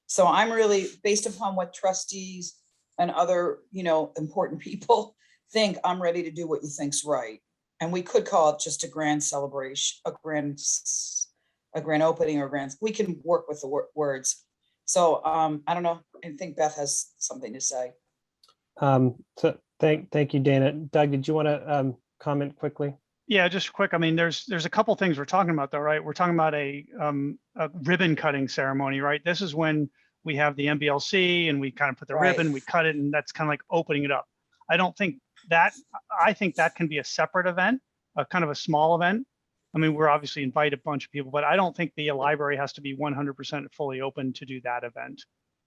S7: So I'm really, based upon what trustees and other, important people think, I'm ready to do what you think's right. And we could call it just a grand celebration, a grand opening, or we can work with the words. So I don't know. I think Beth has something to say.
S1: So thank you, Dana. Doug, did you want to comment quickly?
S3: Yeah, just quick. I mean, there's a couple things we're talking about though, right? We're talking about a ribbon cutting ceremony, right? This is when we have the MBLC and we kind of put the
S7: Right.
S3: ribbon, we cut it, and that's kind of like opening it up. I think that can be a separate event, a kind of a small event. I mean, we're obviously invite a bunch of people, but I don't think the library has to be 100% fully open to do that event.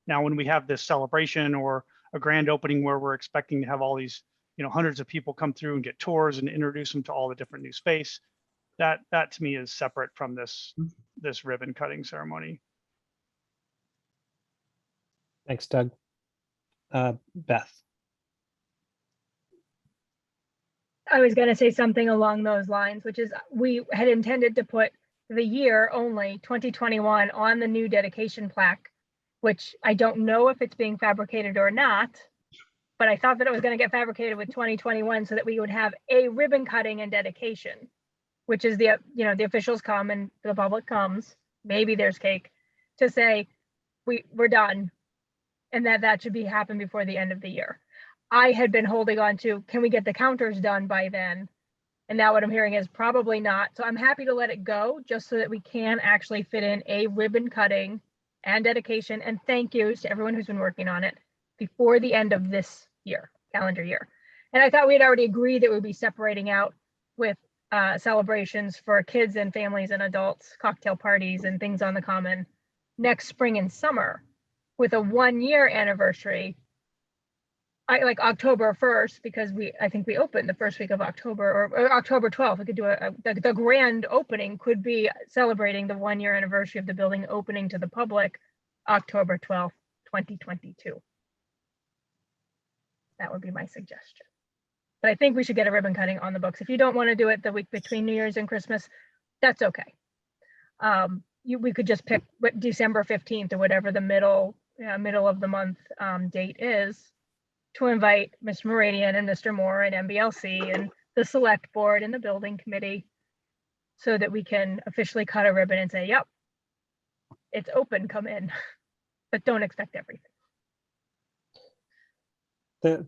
S3: Now, when we have this celebration or a grand opening where we're expecting to have all these, hundreds of people come through and get tours and introduce them to all the different new space, that to me is separate from this ribbon cutting ceremony.
S1: Thanks, Doug. Beth.
S5: I was going to say something along those lines, which is we had intended to put the year only 2021 on the new dedication plaque, which I don't know if it's being fabricated or not, but I thought that it was going to get fabricated with 2021 so that we would have a ribbon cutting and dedication, which is the officials come and the public comes, maybe there's cake, to say we're done, and that should happen before the end of the year. I had been holding on to, can we get the counters done by then? And now what I'm hearing is probably not. So I'm happy to let it go just so that we can actually fit in a ribbon cutting and dedication and thank yous to everyone who's been working on it before the end of this year, calendar year. And I thought we had already agreed that we'd be separating out with celebrations for kids and families and adults, cocktail parties and things on the common next spring and summer, with a 1-year anniversary. I like October 1st, because I think we opened the first week of October, or October 12th. We could do the grand opening could be celebrating the 1-year anniversary of the building opening to the public, October 12th, 2022. That would be my suggestion. But I think we should get a ribbon cutting on the books. If you don't want to do it the week between New Year's and Christmas, that's okay. We could just pick December 15th or whatever the middle of the month date is, to invite Mr. Meridian and Mr. Moore and MBLC and the select board and the building committee, so that we can officially cut a ribbon and say, yep, it's open, come in, but don't expect everything.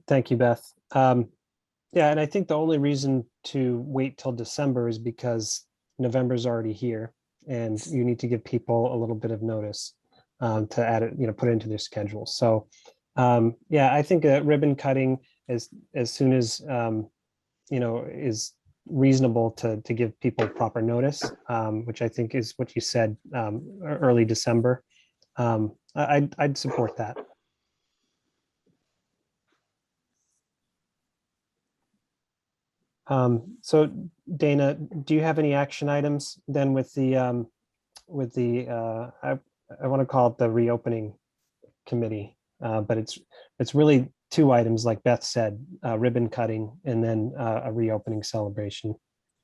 S1: Thank you, Beth. Yeah, and I think the only reason to wait till December is because November's already here and you need to give people a little bit of notice to add it, put it into their schedule. So yeah, I think a ribbon cutting as soon as is reasonable to give people proper notice, which I think is what you said, early December. I'd support that. So Dana, do you have any action items then with the I want to call it the reopening committee, but it's really two items, like Beth said, ribbon cutting and then a reopening celebration.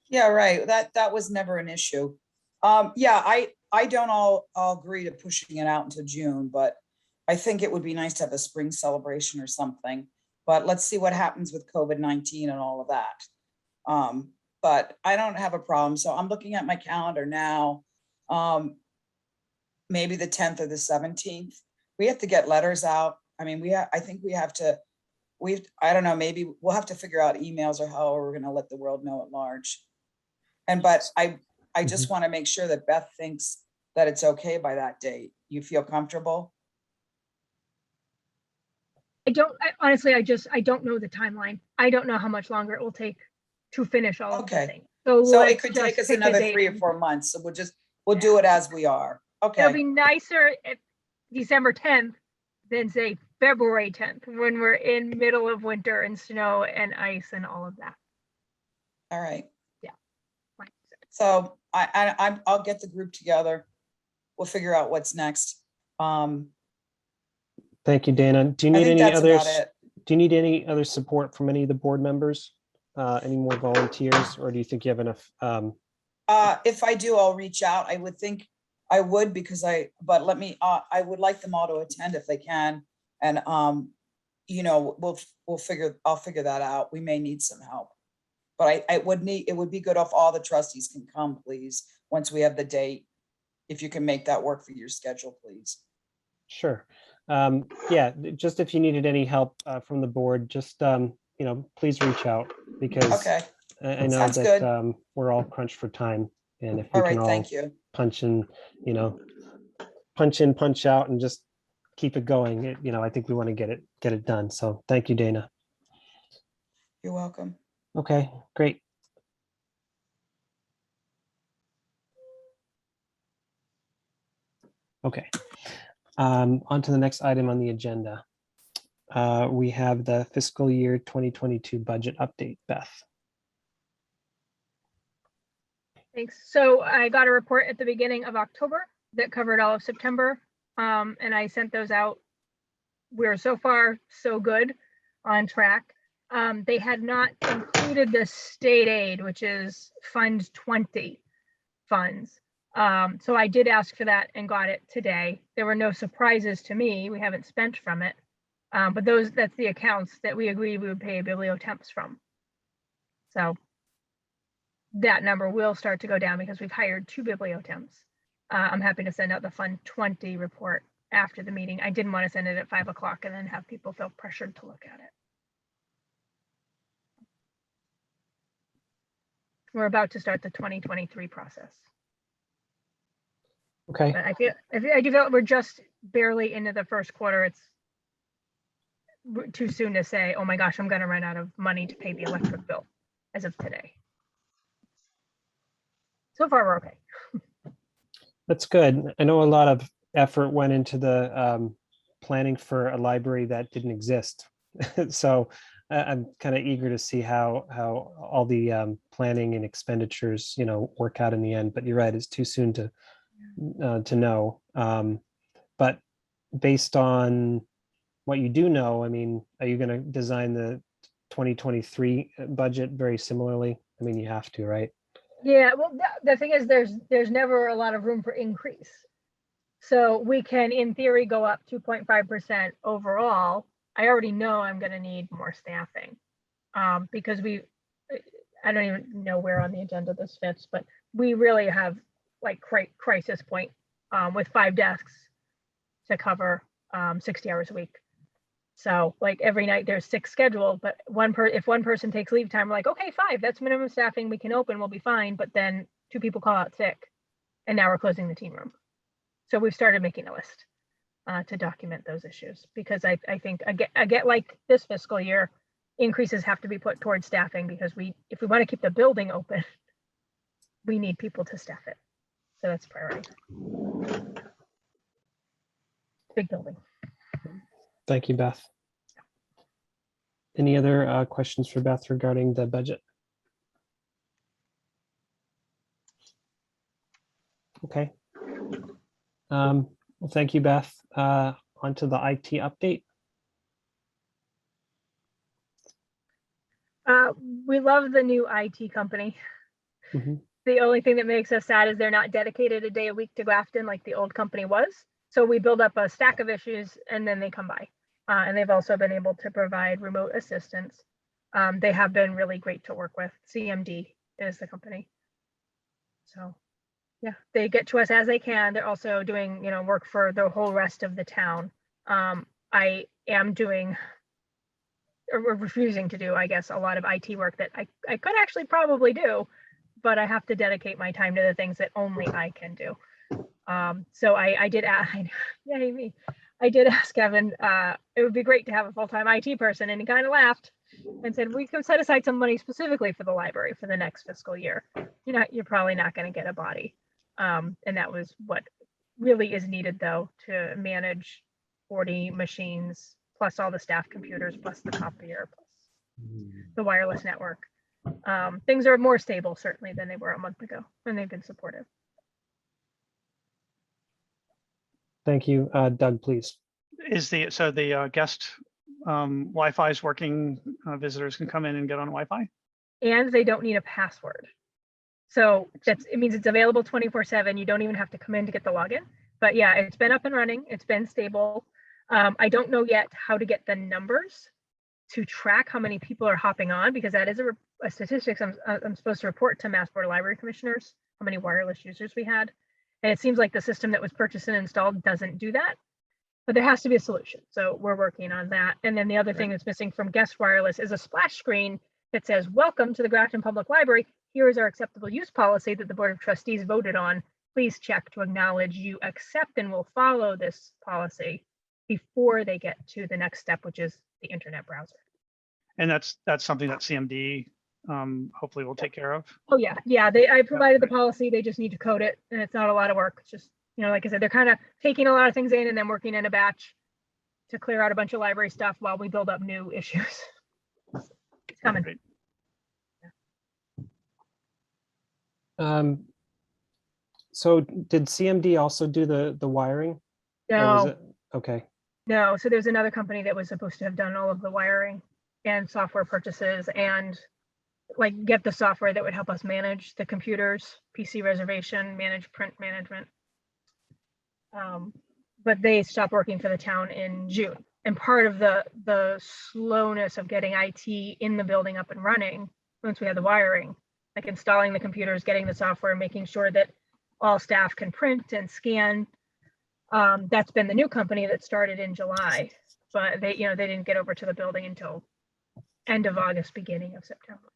S7: Yeah, right. That was never an issue. Yeah, I don't all agree to pushing it out until June, but I think it would be nice to have a spring celebration or something. But let's see what happens with COVID-19 and all of that. But I don't have a problem. So I'm looking at my calendar now. Maybe the 10th or the 17th. We have to get letters out. I mean, I think we have to, I don't know, maybe we'll have to figure out emails or how we're going to let the world know at large. But I just want to make sure that Beth thinks that it's okay by that date. You feel comfortable?
S5: Honestly, I don't know the timeline. I don't know how much longer it will take to finish all of the
S7: Okay.
S5: things.
S7: So it
S5: let's
S7: could
S5: just
S7: take us
S5: pick a
S7: another
S5: date
S7: 3 or
S5: and-
S7: 4 months. So we'll do it as we are.
S5: It'll
S7: Okay.
S5: be nicer at December 10th than say February 10th, when we're in middle of winter and snow and ice and all of that.
S7: All right.
S5: Fine.
S7: So I'll get the group together. We'll figure out what's next.
S1: Thank you, Dana. Do you
S7: I
S1: need
S7: think
S1: any
S7: that's about
S1: others?
S7: it.
S1: Do you need any other support from any of the board members? Any more volunteers, or do you think you have enough?
S7: If I do, I'll reach out. I would think I would, because but let me, I would like them all to attend if they can. And, you know, I'll figure that out. We may need some help. But it would be good if all the trustees can come, please, once we have the date. If you can make that work for your schedule, please.
S1: Sure. Yeah, just if you needed any help from the board, just, please reach out, because
S7: Okay,
S1: I know
S7: sounds
S1: that
S7: good.
S1: we're all crunched for time. And if we
S7: All right,
S1: can all
S7: thank you.
S1: punch in, punch in, punch out and just keep it going, I think we want to get it done. So thank you, Dana.
S7: You're welcome.
S1: Okay, great. Okay. On to the next item on the agenda. We have the fiscal year 2022 budget update. Beth.
S5: Thanks. So I got a report at the beginning of October that covered all of September, and I sent those out. We're so far so good, on track. They had not included the state aid, which is Fund 20 funds. So I did ask for that and got it today. There were no surprises to me. We haven't spent from it. But that's the accounts that we agreed we would pay bibliotemps from. So that number will start to go down because we've hired 2 bibliotemps. I'm happy to send out the Fund 20 report after the meeting. I didn't want to send it at 5 o'clock and then have people feel pressured to look at it. We're about to start the 2023 process.
S1: Okay.
S5: But I do feel we're just barely into the first quarter. It's too soon to say, oh my gosh, I'm going to run out of money to pay the electric bill as of today. So far, we're okay.
S1: That's good. I know a lot of effort went into the planning for a library that didn't exist. So I'm kind of eager to see how all the planning and expenditures, work out in the end. But you're right, it's too soon to know. But based on what you do know, I mean, are you going to design the 2023 budget very similarly? I mean, you have to, right?
S5: Yeah, well, the thing is, there's never a lot of room for increase. So we can, in theory, go up 2.5% overall. I already know I'm going to need more staffing because I don't even know where on the agenda this fits, but we really have like crisis point with 5 desks to cover 60 hours a week. So like every night there's 6 scheduled, but if one person takes leave time, we're like, okay, 5, that's minimum staffing. We can open, we'll be fine. But then 2 people call out sick and now we're closing the teen room. So we've started making a list to document those issues because I think I get like this fiscal year, increases have to be put towards staffing because if we want to keep the building open, we need people to staff it. So that's priority. Big building.
S1: Thank you, Beth. Any other questions for Beth regarding the budget? Okay. Well, thank you, Beth. On to the IT update.
S5: We love the new IT company.
S1: Mhm.
S5: The only thing that makes us sad is they're not dedicated a day a week to Grafton like the old company was. So we build up a stack of issues and then they come by. And they've also been able to provide remote assistance. They have been really great to work with. CMD is the company. So yeah, they get to us as they can. They're also doing, work for the whole rest of the town. I am doing, or refusing to do, I guess, a lot of IT work that I could actually probably do, but I have to dedicate my time to the things that only I can do. So I did ask, yay me. I did ask Kevin, it would be great to have a full-time IT person, and he kind of laughed and said, we could set aside some money specifically for the library for the next fiscal year. You're probably not going to get a body. And that was what really is needed, though, to manage 40 machines, plus all the staff computers, plus the copier, plus the wireless network. Things are more stable, certainly, than they were a month ago, and they've been supportive.
S1: Thank you. Doug, please.
S3: So the guest Wi-Fi is working, visitors can come in and get on Wi-Fi?
S5: And they don't need a password. So it means it's available 24/7. You don't even have to come in to get the login. But yeah, it's been up and running. It's been stable. I don't know yet how to get the numbers to track how many people are hopping on, because that is a statistics I'm supposed to report to Mass Board of Library Commissioners, how many wireless users we had. And it seems like the system that was purchased and installed doesn't do that, but there has to be a solution. So we're working on that. And then the other thing that's missing from guest wireless is a splash screen that says, welcome to the Grafton Public Library. Here is our acceptable use policy that the Board of Trustees voted on. Please check to acknowledge you accept and will follow this policy before they get to the next step, which is the internet browser.
S3: And that's something that CMD hopefully will take care of.
S5: Oh yeah. I provided the policy. They just need to code it, and it's not a lot of work. It's just, like I said, they're kind of taking a lot of things in and then working in a batch to clear out a bunch of library stuff while we build up new issues. It's coming.
S3: Great.
S1: So did CMD also do the wiring? Or was
S5: No,
S1: it? Okay.
S5: no. So there's another company that was supposed to have done all of the wiring and software purchases and like get the software that would help us manage the computers, PC reservation, manage print management. But they stopped working for the town in June. And part of the slowness of getting IT in the building up and running, once we had the wiring, like installing the computers, getting the software, making sure that all staff can print and scan. That's been the new company that started in July, but they didn't get over to the building until end of August, beginning of September.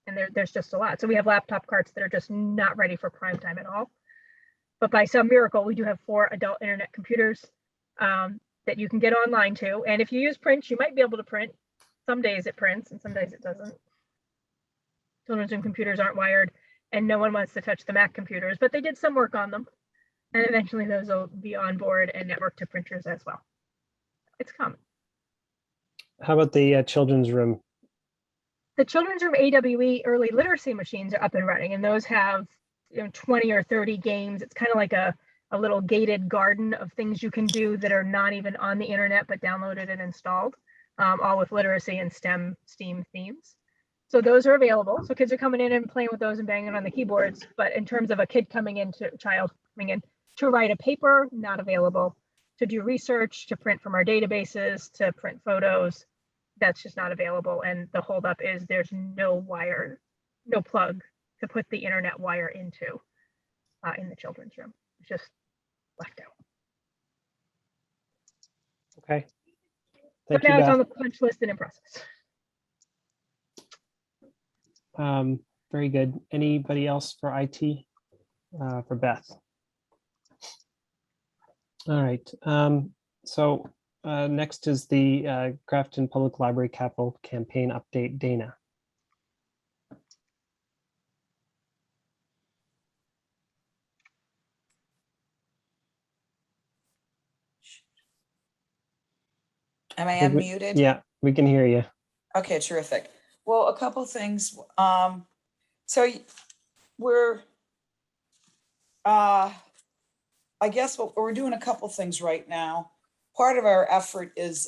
S5: And there's just a lot. So we have laptop carts that are just not ready for prime time at all. But by some miracle, we do have 4 adult internet computers that you can get online to. And if you use print, you might be able to print. Some days it prints and some days it doesn't. Children's room computers aren't wired and no one wants to touch the Mac computers, but they did some work on them. And eventually those will be on board and network to printers as well. It's coming.
S1: How about the children's room?
S5: The children's room AWE early literacy machines are up and running, and those have 20 or 30 games. It's kind of like a little gated garden of things you can do that are not even on the internet, but downloaded and installed, all with literacy and STEM themes. So those are available. So kids are coming in and playing with those and banging on the keyboards. But in terms of a child coming in to write a paper, not available. To do research, to print from our databases, to print photos, that's just not available. And the holdup is there's no wire, no plug to put the internet wire into in the children's room. It's just left out.
S1: Okay.
S5: But
S1: Thank you,
S5: now it's on
S1: Beth.
S5: the punch list and in process.
S1: Very good. Anybody else for IT? For Beth? All right. So next is the Grafton Public Library Capital Campaign Update. Dana.
S7: Am I
S1: I think
S7: unmuted?
S1: Yeah, we can hear you.
S7: Okay, terrific. Well, a couple things. So we're, I guess we're doing a couple things right now. Part of our effort is,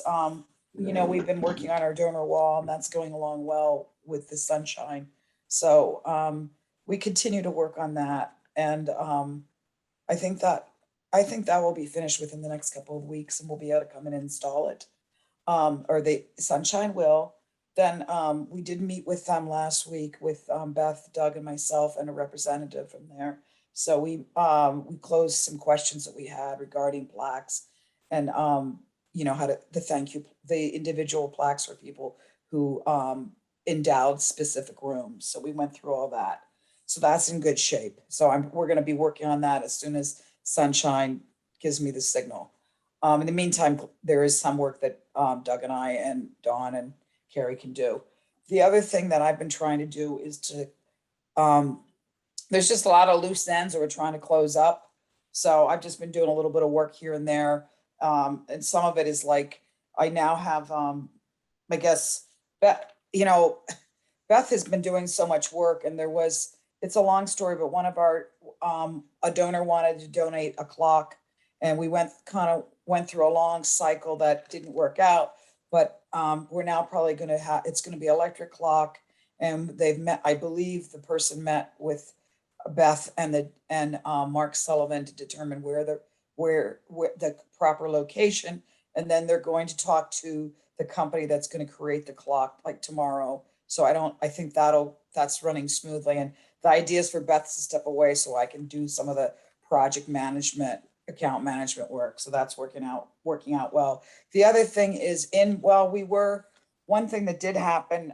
S7: we've been working on our donor wall, and that's going along well. with the sunshine. So we continue to work on that. And I think that will be finished within the next couple of weeks and we'll be able to come and install it. Or the sunshine will. Then we did meet with them last week with Beth, Doug, and myself, and a representative from there. So we closed some questions that we had regarding plaques, and you know, how to the individual plaques for people who endowed specific rooms. So we went through all that. So that's in good shape. So we're going to be working on that as soon as sunshine gives me the signal. In the meantime, there is some work that Doug and I and Dawn and Carrie can do. The other thing that I've been trying to do is to, there's just a lot of loose ends that we're trying to close up. So I've just been doing a little bit of work here and there. And some of it is like, I now have, I guess, Beth has been doing so much work, and it's a long story, but one of our, a donor wanted to donate a clock, and we went through a long cycle that didn't work out, but we're now probably going to it's going to be electric clock, and I believe the person met with Beth and Mark Sullivan to determine where the proper location, and then they're going to talk to the company that's going to create the clock like tomorrow. So I think that's running smoothly, and the idea is for Beth to step away so I can do some of the project management, account management work. So that's working out well. The other thing is one thing that did happen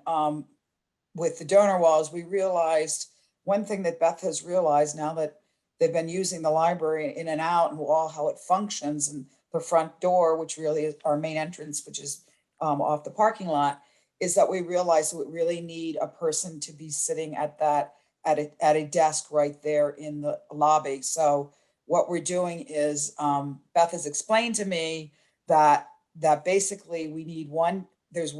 S7: with the donor walls, we realized one thing that Beth has realized now that they've been using the library in and out and how it functions, and the front door, which really is our main entrance, which is off the parking lot, is that we realized that we really need a person to be sitting at a desk right there in the lobby. So what we're doing is Beth has explained to me that basically we need it's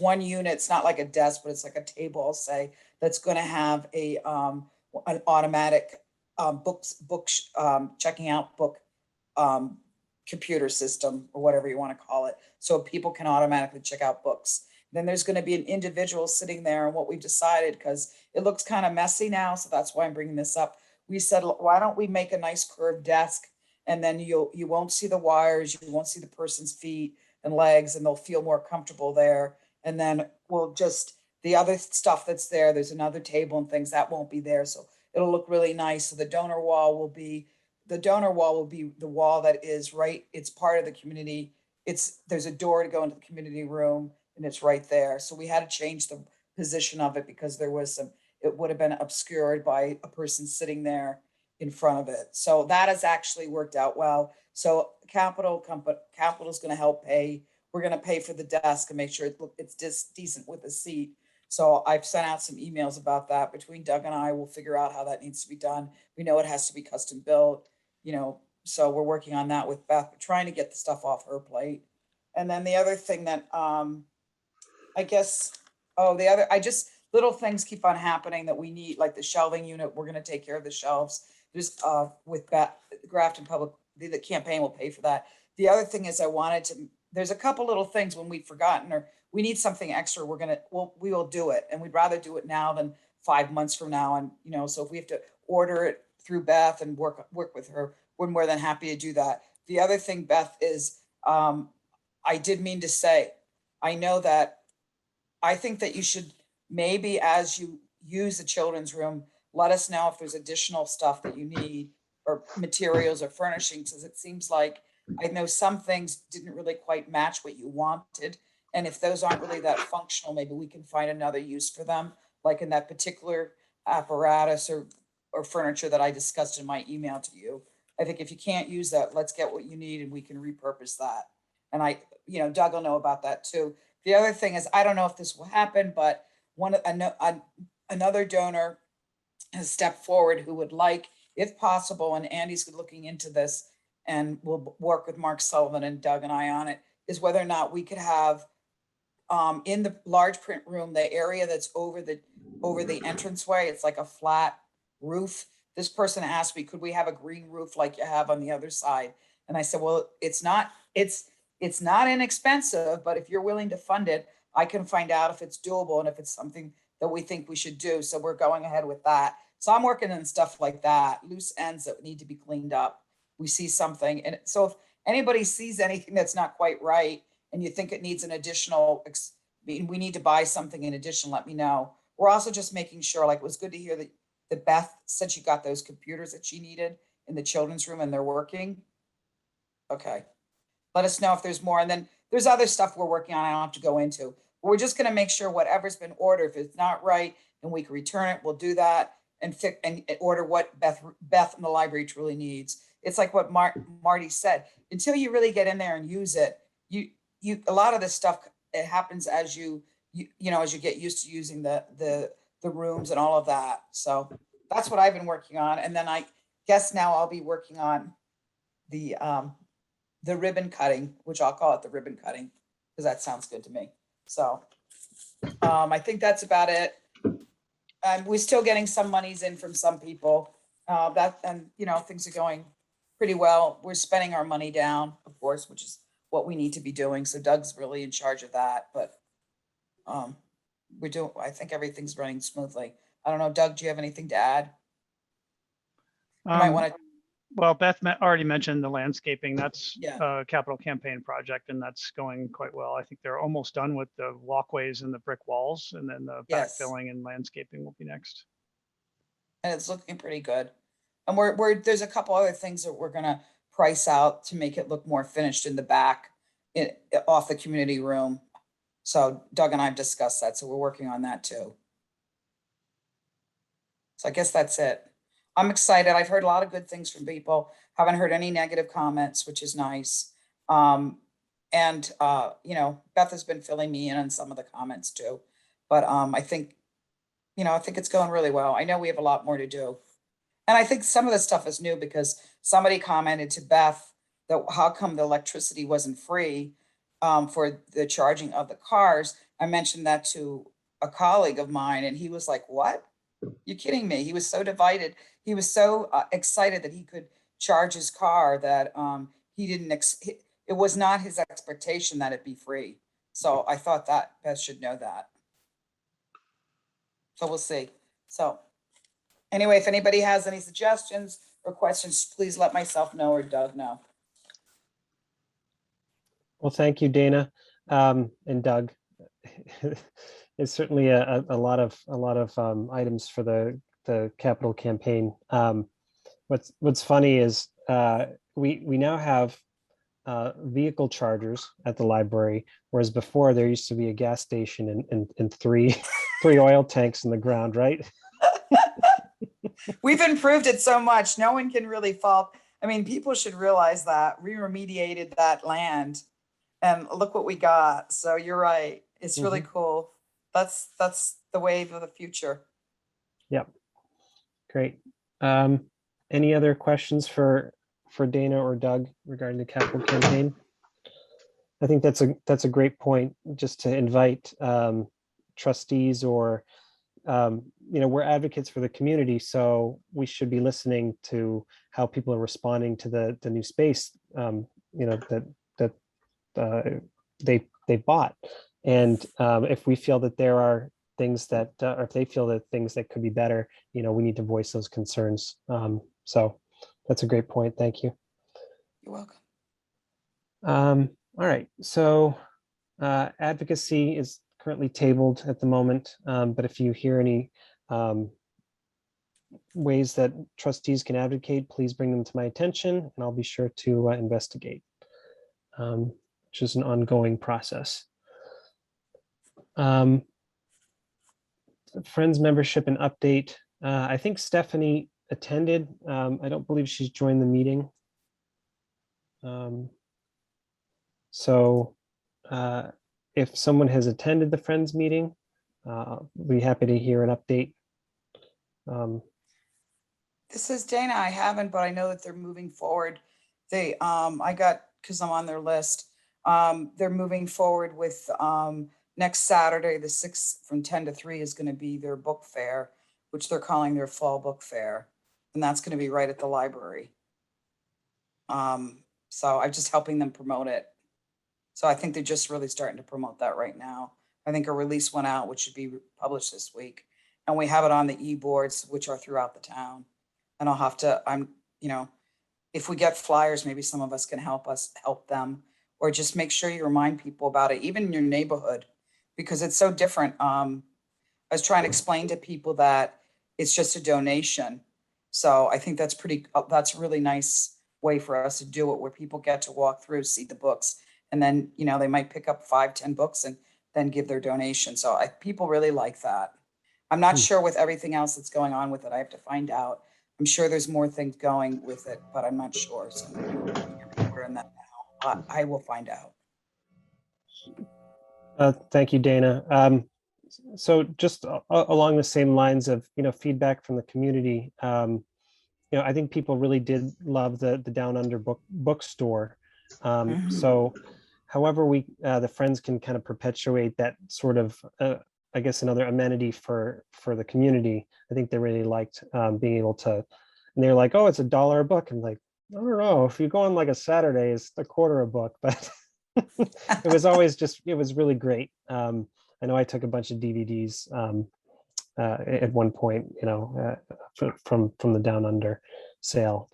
S7: one unit. It's not like a desk, but it's like a table, I'll say, that's going to have an automatic checking out book computer system, or whatever you want to call it, so people can automatically check out books. Then there's going to be an individual sitting there, and what we've decided, because it looks kind of messy now, so that's why I'm bringing this up. We said, why don't we make a nice curved desk, and then you won't see the wires, you won't see the person's feet and legs, and they'll feel more comfortable there. And then the other stuff that's there's another table and things that won't be there, so it'll look really nice. So the donor wall will be the wall that is right. It's part of the community. There's a door to go into the community room, and it's right there. So we had to change the position of it because it would have been obscured by a person sitting there in front of it. So that has actually worked out well. So Capital is going to help pay. We're going to pay for the desk and make sure it's just decent with a seat. So I've sent out some emails about that. Between Doug and I, we'll figure out how that needs to be done. We know it has to be custom built, so we're working on that with Beth, trying to get the stuff off her plate. And then the other thing that little things keep on happening that we need, like the shelving unit. We're going to take care of the shelves. There's with Grafton Public, the campaign will pay for that. The other thing is there's a couple little things when we've forgotten or we need something extra, we will do it. And we'd rather do it now than 5 months from now. And, so if we have to order it through Beth and work with her, we're more than happy to do that. The other thing, Beth, is I did mean to say, I think that you should maybe, as you use the children's room, let us know if there's additional stuff that you need or materials or furnishings, because it seems like I know some things didn't really quite match what you wanted. And if those aren't really that functional, maybe we can find another use for them, like in that particular apparatus or furniture that I discussed in my email to you. I think if you can't use that, let's get what you need and we can repurpose that. And Doug will know about that too. The other thing is, I don't know if this will happen, but another donor has stepped forward who would like, if possible, and Andy's looking into this and we'll work with Mark Sullivan and Doug and I on it, is whether or not we could have in the large print room, the area that's over the entranceway, it's like a flat roof. This person asked me, could we have a green roof like you have on the other side? And I said, well, it's not inexpensive, but if you're willing to fund it, I can find out if it's doable and if it's something that we think we should do. So we're going ahead with that. So I'm working on stuff like that, loose ends that need to be cleaned up. We see something. And so if anybody sees anything that's not quite right and you think it needs an additional, we need to buy something in addition, let me know. We're also just making sure, like, it was good to hear that Beth said she got those computers that she needed in the children's room and they're working. Okay. Let us know if there's more. And then there's other stuff we're working on I don't have to go into. We're just going to make sure whatever's been ordered, if it's not right and we can return it, we'll do that and order what Beth in the library truly needs. It's like what Marty said, until you really get in there and use it, a lot of this stuff, it happens as you get used to using the rooms and all of that. So that's what I've been working on. And then I guess now I'll be working on the ribbon cutting, which I'll call it the ribbon cutting, because that sounds good to me. So I think that's about it. We're still getting some monies in from some people things are going pretty well. We're spending our money down, of course, which is what we need to be doing. So Doug's really in charge of that, but I think everything's running smoothly. I don't know, Doug, do you have anything to add? You might want to.
S3: Well, Beth already mentioned the landscaping. That's
S7: Yeah.
S3: a capital campaign project, and that's going quite well. I think they're almost done with the walkways and the brick walls, and then the
S7: Yes.
S3: backfilling and landscaping will be next.
S7: And it's looking pretty good. And there's a couple other things that we're gonna price out to make it look more finished in the back, off the community room. So Doug and I have discussed that, so we're working on that too. So I guess that's it. I'm excited. I've heard a lot of good things from people. Haven't heard any negative comments, which is nice. Beth has been filling me in on some of the comments too. But I think it's going really well. I know we have a lot more to do. And I think some of the stuff is new because somebody commented to Beth that how come the electricity wasn't free for the charging of the cars. I mentioned that to a colleague of mine and he was like, what? You're kidding me. He was so divided. He was so excited that he could charge his car that it was not his expectation that it be free. So I thought that Beth should know that. So we'll see. So anyway, if anybody has any suggestions or questions, please let myself know or Doug know.
S1: Well, thank you, Dana and Doug. It's certainly a lot of items for the capital campaign. What's funny is we now have vehicle chargers at the library, whereas before there used to be a gas station and three oil tanks in the ground, right?
S7: We've improved it so much. No one can really fault. I mean, people should realize that we remediated that land and look what we got. So you're right. It's really cool. That's the wave of the future.
S1: Yep. Great. Any other questions for Dana or Doug regarding the capital campaign? I think that's a great point, just to invite trustees or we're advocates for the community, so we should be listening to how people are responding to the new space that they bought. And if we feel that there are things that, or if they feel that things that could be better, we need to voice those concerns. So that's a great point. Thank you.
S7: You're welcome.
S1: All right. So advocacy is currently tabled at the moment, but if you hear any ways that trustees can advocate, please bring them to my attention and I'll be sure to investigate, which is an ongoing process. Friends membership and update. I think Stephanie attended. I don't believe she's joined the meeting. So if someone has attended the Friends meeting, I'll be happy to hear an update.
S7: This is Dana. I haven't, but I know that they're moving forward. Because I'm on their list. They're moving forward with next Saturday, the 6th, from 10 to 3 is going to be their book fair, which they're calling their fall book fair. And that's going to be right at the library. So I'm just helping them promote it. So I think they're just really starting to promote that right now. I think a release went out, which should be published this week. And we have it on the e-boards, which are throughout the town. And I'll have to, if we get flyers, maybe some of us can help them, or just make sure you remind people about it, even in your neighborhood, because it's so different. I was trying to explain to people that it's just a donation. So I think that's that's a really nice way for us to do it, where people get to walk through, see the books, and then, they might pick up 5-10 books and then give their donation. So people really like that. I'm not sure with everything else that's going on with it. I have to find out. I'm sure there's more things going with it, but I'm not sure. So we're in that now. I will find out.
S1: Thank you, Dana. So just along the same lines of, feedback from the community, I think people really did love the Down Under bookstore. So however the Friends can kind of perpetuate that sort of, I guess, another amenity for the community. I think they really liked being able to, and they're like, oh, it's $1 a book. I'm like, I don't know, if you go on like a Saturday, it's $0.25 a book, but it was always it was really great. I know I took a bunch of DVDs at one point, from the Down Under sale.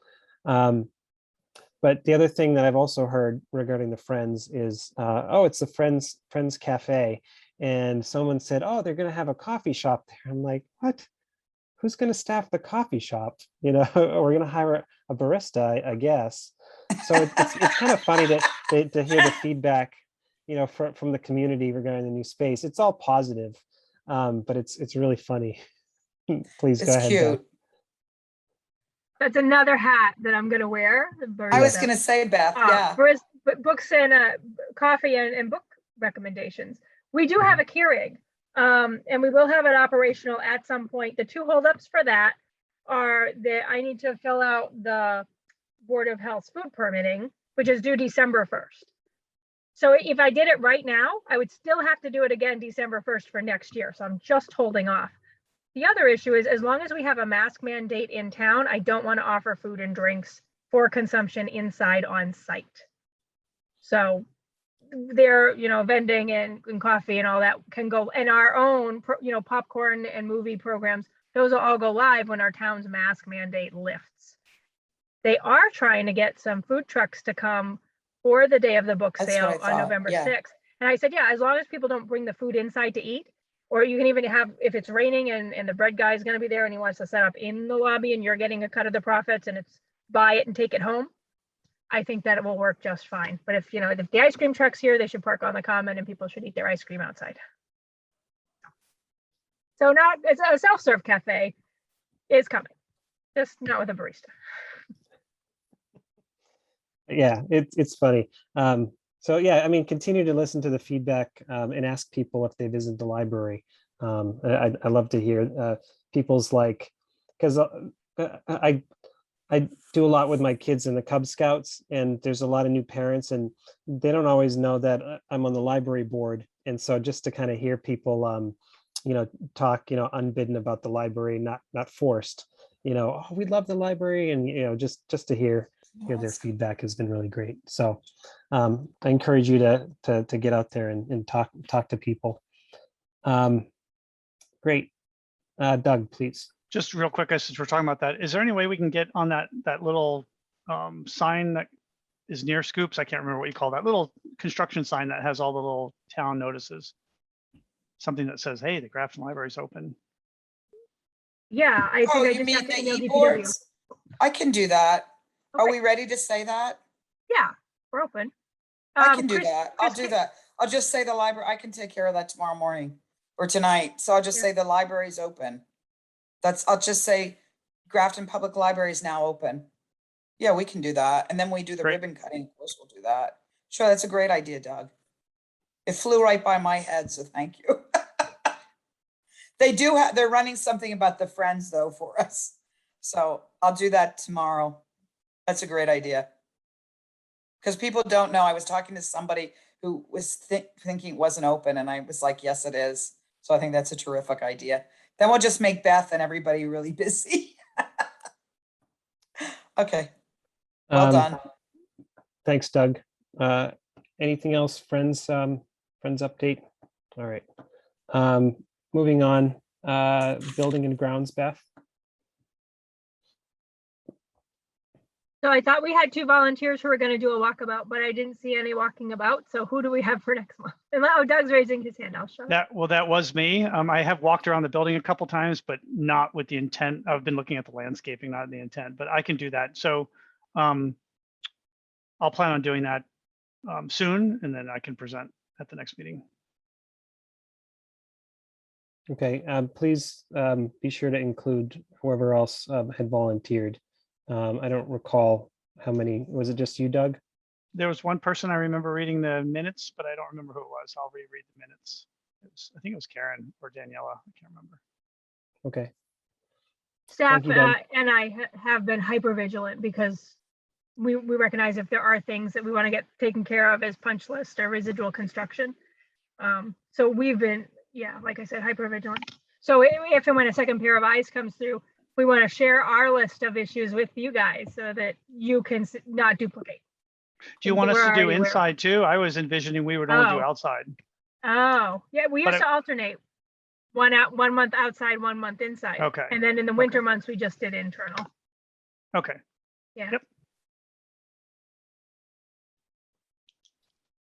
S1: But the other thing that I've also heard regarding the Friends is, oh, it's the Friends Cafe. And someone said, oh, they're going to have a coffee shop there. I'm like, what? Who's going to staff the coffee shop? We're going to hire a barista, I guess. So it's kind of funny to hear the feedback, from the community regarding the new space. It's all positive, but it's really funny. Please go ahead.
S7: It's cute.
S1: Doug.
S5: That's another hat that I'm gonna wear.
S7: I was going to say, Beth, yeah.
S5: Books and coffee and book recommendations. We do have a Keurig, and we will have it operational at some point. The two holdups for that are that I need to fill out the Board of Health's food permitting, which is due December 1st. So if I did it right now, I would still have to do it again December 1st for next year. So I'm just holding off. The other issue is, as long as we have a mask mandate in town, I don't want to offer food and drinks for consumption inside on site. So their, vending and coffee and all that can go, and our own, popcorn and movie programs, those will all go live when our town's mask mandate lifts. They are trying to get some food trucks to come for the day of the book sale on November 6th. And I said, yeah, as long as people don't bring the food inside to eat, or you can even have, if it's raining and the bread guy is going to be there and he wants to set up in the lobby and you're getting a cut of the profits and it's buy it and take it home, I think that it will work just fine. But if the ice cream truck's here, they should park on the common and people should eat their ice cream outside. So it's a self-serve cafe is coming, just not with a barista.
S1: Yeah, it's funny. So yeah, continue to listen to the feedback and ask people if they visit the library. I love to hear people's because I do a lot with my kids in the Cub Scouts, and there's a lot of new parents, and they don't always know that I'm on the library board. And so just to kind of hear people, talk, unbidden about the library, not forced, oh, we love the library, and just to hear their feedback has been really great. So I encourage you to get out there and talk to people. Great. Doug, please.
S3: Just real quick, since we're talking about that, is there any way we can get on that little sign that is near Scoops? I can't remember what you call that little construction sign that has all the little town notices. Something that says, hey, the Grafton Library's open.
S5: Yeah, I think I
S7: you
S5: just
S7: mean
S5: have to
S7: the
S5: email DPW.
S7: e-boards? I can do that. Are
S5: Okay.
S7: we ready to say that?
S5: Yeah, we're open.
S7: I can do that. I'll
S5: Chris,
S7: do that. I'll just say the library, I can take care of that tomorrow morning or tonight. So I'll just say the library's open. I'll just say Grafton Public Library is now open. Yeah, we can do that. And then we do the ribbon cutting. Of course, we'll do that. Sure, that's a great idea, Doug. It flew right by my head, so thank you. They're running something about the Friends though for us. So I'll do that tomorrow. That's a great idea. Because people don't know. I was talking to somebody who was thinking it wasn't open, and I was like, yes, it is. So I think that's a terrific idea. Then we'll just make Beth and everybody really busy. Okay. Well done.
S1: Thanks, Doug. Anything else, Friends update? All right. Moving on, building and grounds, Beth.
S5: So I thought we had 2 volunteers who were going to do a walkabout, but I didn't see any walking about. So who do we have for next month? Oh, Doug's raising his hand. I'll show.
S3: That was me. I have walked around the building a couple times, but not with the intent. I've been looking at the landscaping, not the intent, but I can do that. So I'll plan on doing that soon, and then I can present at the next meeting.
S1: Okay, please be sure to include whoever else had volunteered. I don't recall how many. Was it just you, Doug?
S3: There was one person I remember reading the minutes, but I don't remember who it was. I'll reread the minutes. I think it was Karen or Daniela. I can't remember.
S1: Okay.
S5: Staff
S1: Thank you, Doug.
S5: and I have been hyper vigilant because we recognize if there are things that we want to get taken care of as punch list or residual construction. So we've been, yeah, like I said, hyper vigilant. So if and when a second pair of eyes comes through, we want to share our list of issues with you guys so that you can not duplicate.
S3: Do you want us
S5: We're
S3: to do
S5: already aware.
S3: inside too? I was envisioning we would only do
S5: Oh.
S3: outside.
S5: Oh, yeah, we
S3: But
S5: used to alternate 1 month outside, 1 month inside.
S3: Okay.
S5: And then in the winter months, we just did internal.
S3: Okay.
S5: Yeah.
S3: Yep.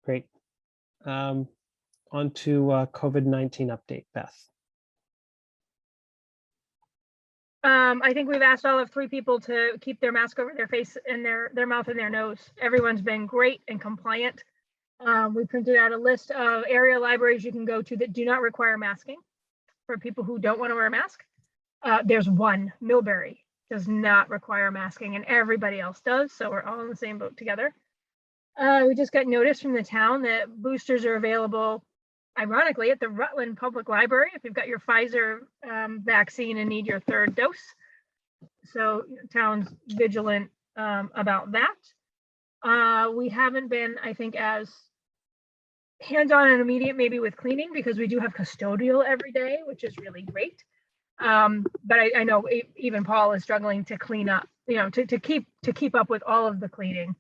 S1: Great. On to COVID-19 update, Beth.
S5: I think we've asked all of 3 people to keep their mask over their face and their mouth and their nose. Everyone's been great and compliant. We printed out a list of area libraries you can go to that do not require masking for people who don't want to wear a mask. There's one, Millbury, does not require masking and everybody else does. So we're all in the same boat together. We just got notice from the town that boosters are available, ironically, at the Rutland Public Library if you've got your Pfizer vaccine and need your 3rd dose. So town's vigilant about that. We haven't been, I think, as hands-on and immediate maybe with cleaning because we do have custodial every day, which is really great. But I know even Paul is struggling to clean up, to keep up with all of the cleaning,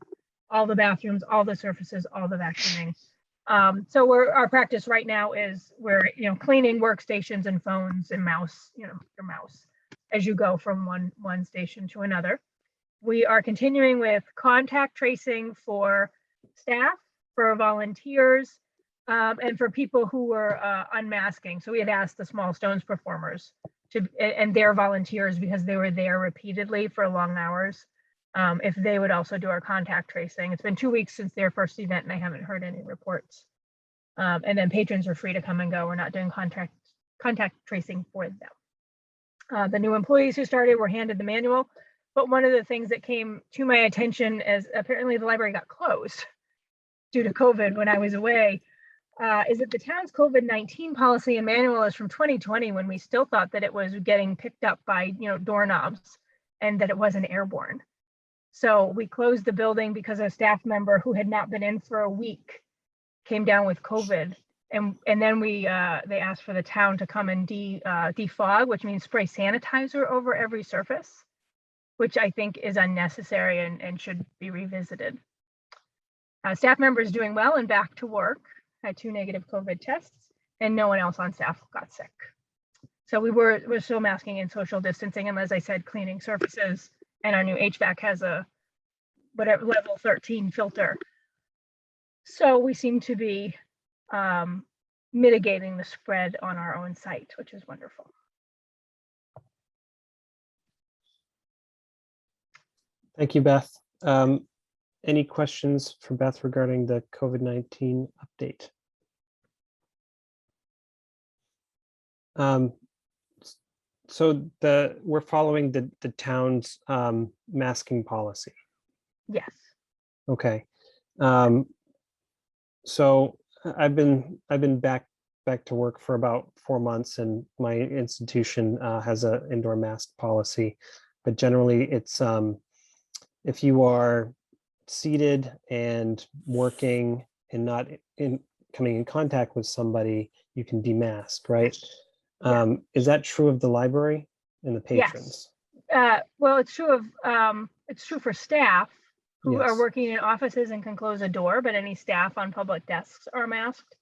S5: all the bathrooms, all the surfaces, all the vacuuming. So our practice right now is we're cleaning workstations and phones and mouse, your mouse as you go from one station to another. We are continuing with contact tracing for staff, for volunteers, and for people who were unmasking. So we had asked the Small Stones performers and their volunteers, because they were there repeatedly for long hours, if they would also do our contact tracing. It's been 2 weeks since their first event and I haven't heard any reports. And then patrons are free to come and go. We're not doing contact tracing for them. The new employees who started were handed the manual, but one of the things that came to my attention as apparently the library got closed due to COVID when I was away, is that the town's COVID-19 policy and manual is from 2020 when we still thought that it was getting picked up by doorknobs and that it wasn't airborne. So we closed the building because a staff member who had not been in for a week came down with COVID. And then they asked for the town to come and defog, which means spray sanitizer over every surface, which I think is unnecessary and should be revisited. Staff members doing well and back to work, had 2 negative COVID tests, and no one else on staff got sick. So we're still masking and social distancing, and as I said, cleaning surfaces, and our new HVAC has a whatever level 13 filter. So we seem to be mitigating the spread on our own site, which is wonderful.
S1: Thank you, Beth. Any questions for Beth regarding the COVID-19 update? So we're following the town's masking policy.
S5: Yes.
S1: Okay. So I've been back to work for about 4 months, and my institution has an indoor mask policy, but generally it's if you are seated and working and not coming in contact with somebody, you can demask, right?
S5: Yeah.
S1: Is that true of the library and the patrons?
S5: Yes. Well, it's true for staff who are
S1: Yes.
S5: working in offices and can close a door, but any staff on public desks are masked.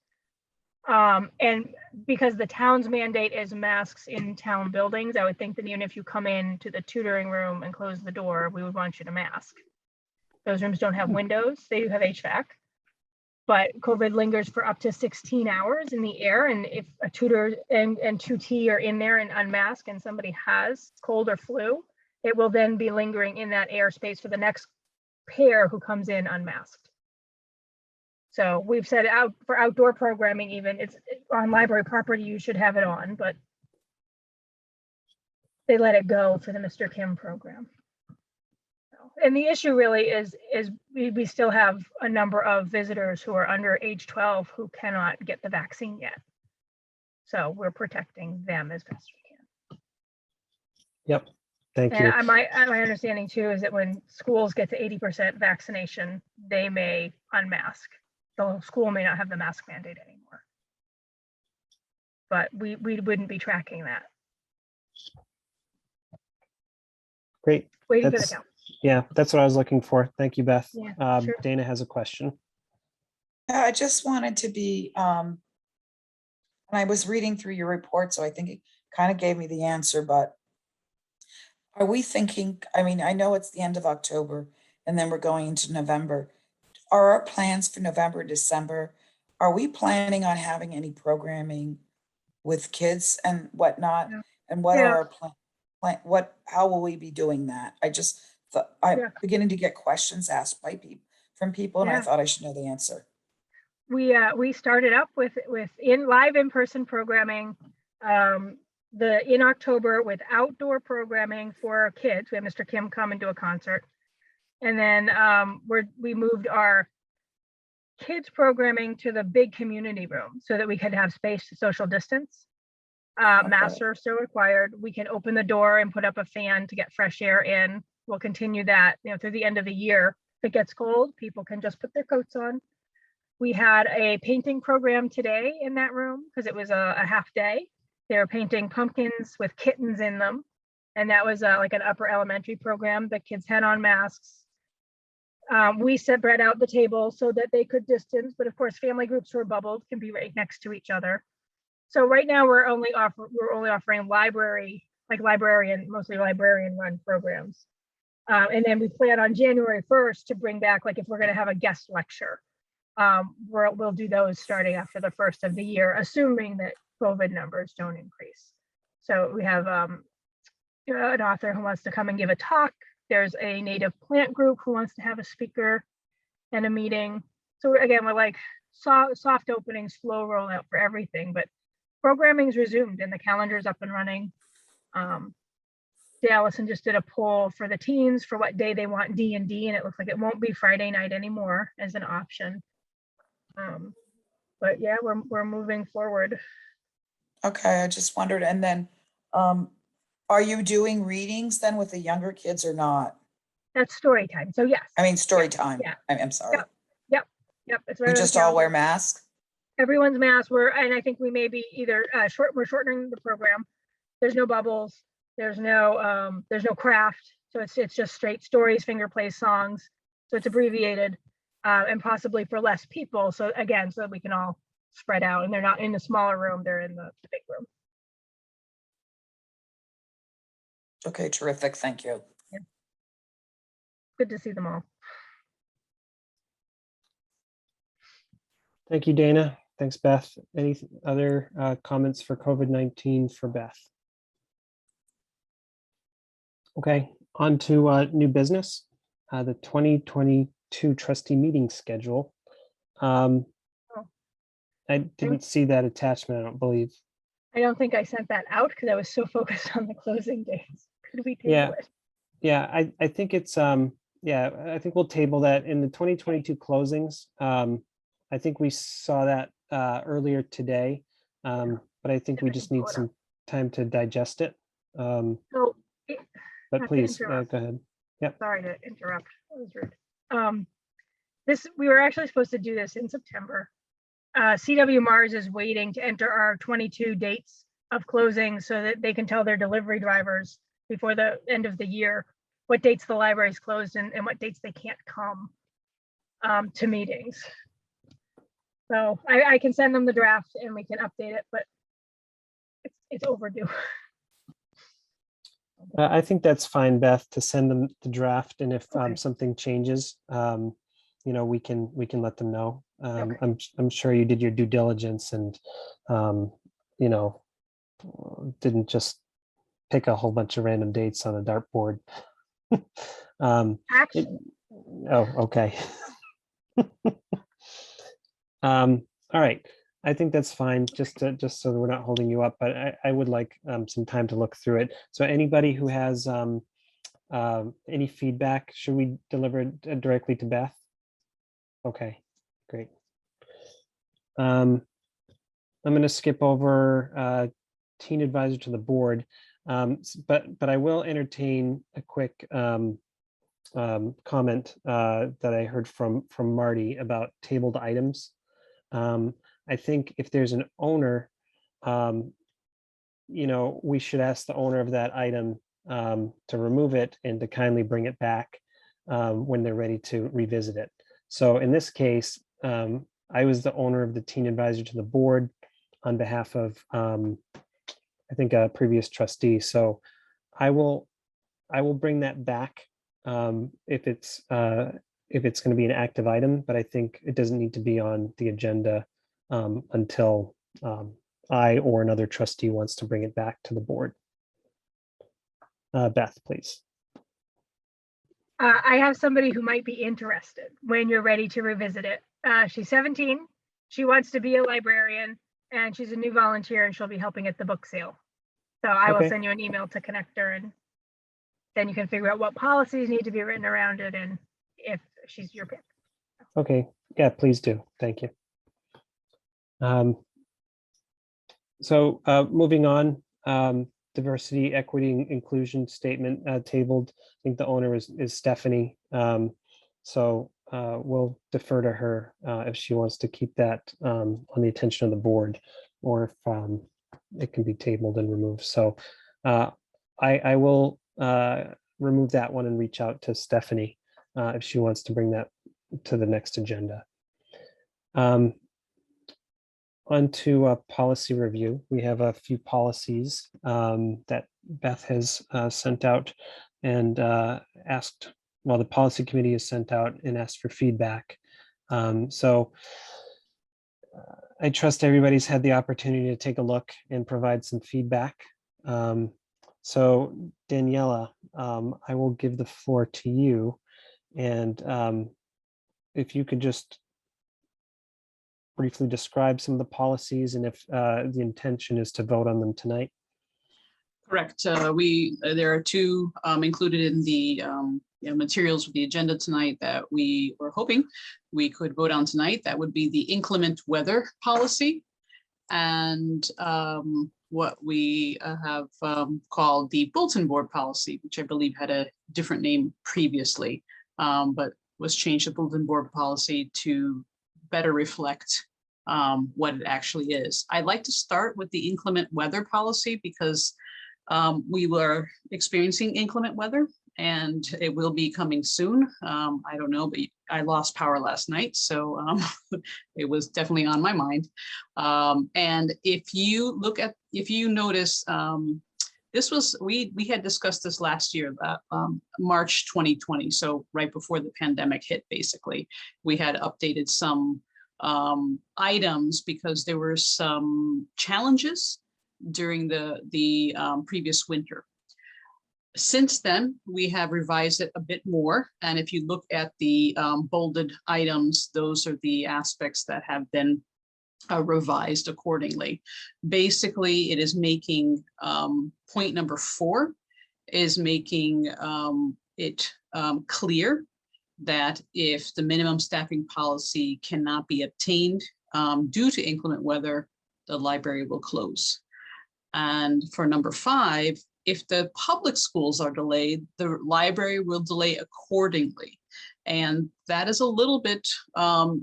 S5: And because the town's mandate is masks in town buildings, I would think that even if you come in to the tutoring room and close the door, we would want you to mask. Those rooms don't have windows, they do have HVAC. But COVID lingers for up to 16 hours in the air. And if a tutor and tutee are in there and unmasked and somebody has cold or flu, it will then be lingering in that airspace for the next pair who comes in unmasked. So we've said out for outdoor programming, even it's on library property, you should have it on, but they let it go for the Mr. Kim program. And the issue really is we still have a number of visitors who are under age 12 who cannot get the vaccine yet. So we're protecting them as best we can.
S1: Yep. Thank you.
S5: And my understanding too is that when schools get to 80% vaccination, they may unmask. The school may not have the mask mandate anymore. But we wouldn't be tracking that.
S1: Great.
S5: Waiting for the
S1: That's-
S5: count.
S1: Yeah, that's what I was looking for. Thank you, Beth.
S5: Yeah, sure.
S1: Dana has a question.
S7: I just wanted to be, and I was reading through your report, so I think it kind of gave me the answer, but are we thinking, I mean, I know it's the end of October and then we're going into November. Are our plans for November, December, are we planning on having any programming with kids and whatnot?
S5: Yeah.
S7: And what
S5: Yeah.
S7: are our how will we be doing that? I'm
S5: Yeah.
S7: beginning to get questions asked by from people, and I
S5: Yeah.
S7: thought I should know the answer.
S5: We started up with live in-person programming in October with outdoor programming for kids. We had Mr. Kim come and do a concert, and then we moved our kids programming to the big community room so that we could have space to social distance. Masks are still required. We can open the door and put up a fan to get fresh air in. We'll continue that, through the end of the year. If it gets cold, people can just put their coats on. We had a painting program today in that room because it was a half day. They were painting pumpkins with kittens in them. And that was like an upper elementary program. The kids had on masks. We spread out the table so that they could distance, but of course, family groups were bubbled, can be right next to each other. So right now we're only offering mostly librarian run programs. And then we plan on January 1st to bring back, like if we're going to have a guest lecture, we'll do those starting after the first of the year, assuming that COVID numbers don't increase. So we have an author who wants to come and give a talk. There's a native plant group who wants to have a speaker and a meeting. So again, we're like soft openings, slow rollout for everything, but programming's resumed and the calendar's up and running. Allison just did a poll for the teens for what day they want D&D, and it looks like it won't be Friday night anymore as an option. But yeah, we're moving forward.
S7: Okay, I just wondered, and then, are you doing readings then with the younger kids or not?
S5: That's story time. So yes.
S7: I mean, story time.
S5: Yeah.
S7: I'm sorry.
S5: Yep. It's
S7: We
S5: right on the
S7: just all wear
S5: calendar.
S7: masks?
S5: Everyone's masked. And I think we may be either we're shortening the program. There's no bubbles. There's no craft. So it's just straight stories, finger play songs. So it's abbreviated and possibly for less people. So again, so that we can all spread out and they're not in the smaller room, they're in the big room.
S7: Okay, terrific. Thank you.
S5: Good to see them all.
S1: Thank you, Dana. Thanks, Beth. Any other comments for COVID-19 for Beth? Okay, on to new business, the 2022 trustee meeting schedule. I didn't see that attachment, I don't believe.
S5: I don't think I sent that out because I was so focused on the closing dates. Could we table it?
S1: Yeah, I think it's, I think we'll table that in the 2022 closings. I think we saw that earlier today, but I think we just need some time to digest it.
S5: So,
S1: But
S5: not to
S1: please, go
S5: interrupt.
S1: ahead. Yep.
S5: Sorry to interrupt. That was rude. We were actually supposed to do this in September. CW Mars is waiting to enter our 22 dates of closing so that they can tell their delivery drivers before the end of the year what dates the library is closed and what dates they can't come to meetings. So I can send them the draft and we can update it, but it's overdue.
S1: I think that's fine, Beth, to send them the draft, and if
S5: Okay.
S1: something changes, we can let them know.
S5: Okay.
S1: I'm sure you did your due diligence and you know, didn't just pick a whole bunch of random dates on a dartboard.
S5: Actually,
S1: Oh, okay. All right. I think that's fine, just so that we're not holding you up, but I would like some time to look through it. So anybody who has any feedback, should we deliver it directly to Beth? Okay, great. I'm going to skip over teen advisor to the board, but I will entertain a quick comment that I heard from Marty about tabled items. I think if there's an owner, we should ask the owner of that item to remove it and to kindly bring it back when they're ready to revisit it. So in this case, I was the owner of the teen advisor to the board on behalf of, I think, a previous trustee. So I will bring that back if it's going to be an active item, but I think it doesn't need to be on the agenda until I or another trustee wants to bring it back to the board. Beth, please.
S5: I have somebody who might be interested when you're ready to revisit it. She's 17. She wants to be a librarian and she's a new volunteer and she'll be helping at the book sale. So I will
S1: Okay.
S5: send you an email to connect her and then you can figure out what policies need to be written around it and if she's your pick.
S1: Okay, yeah, please do. Thank you. So moving on, diversity, equity, and inclusion statement tabled. I think the owner is Stephanie. So we'll defer to her if she wants to keep that on the attention of the board, or if it can be tabled and removed. So I will remove that one and reach out to Stephanie if she wants to bring that to the next agenda. On to policy review. We have a few policies that Beth has sent out and asked, well, the policy committee has sent out and asked for feedback. So I trust everybody's had the opportunity to take a look and provide some feedback. So Daniela, I will give the floor to you. And if you could just briefly describe some of the policies and if the intention is to vote on them tonight.
S6: Correct. There are two included in the materials with the agenda tonight that we were hoping we could vote on tonight. That would be the inclement weather policy and what we have called the bulletin board policy, which I believe had a different name previously, but was changed to bulletin board policy to better reflect what it actually is. I'd like to start with the inclement weather policy because we were experiencing inclement weather and it will be coming soon. I don't know, but I lost power last night, so it was definitely on my mind. And if you notice, this was, we had discussed this last year, March 2020. So right before the pandemic hit, basically, we had updated some items because there were some challenges during the previous winter. Since then, we have revised it a bit more. And if you look at the bolded items, those are the aspects that have been revised accordingly. Basically, it is making point number 4 is making it clear that if the minimum staffing policy cannot be obtained due to inclement weather, the library will close. And for number 5, if the public schools are delayed, the library will delay accordingly. And that is a little bit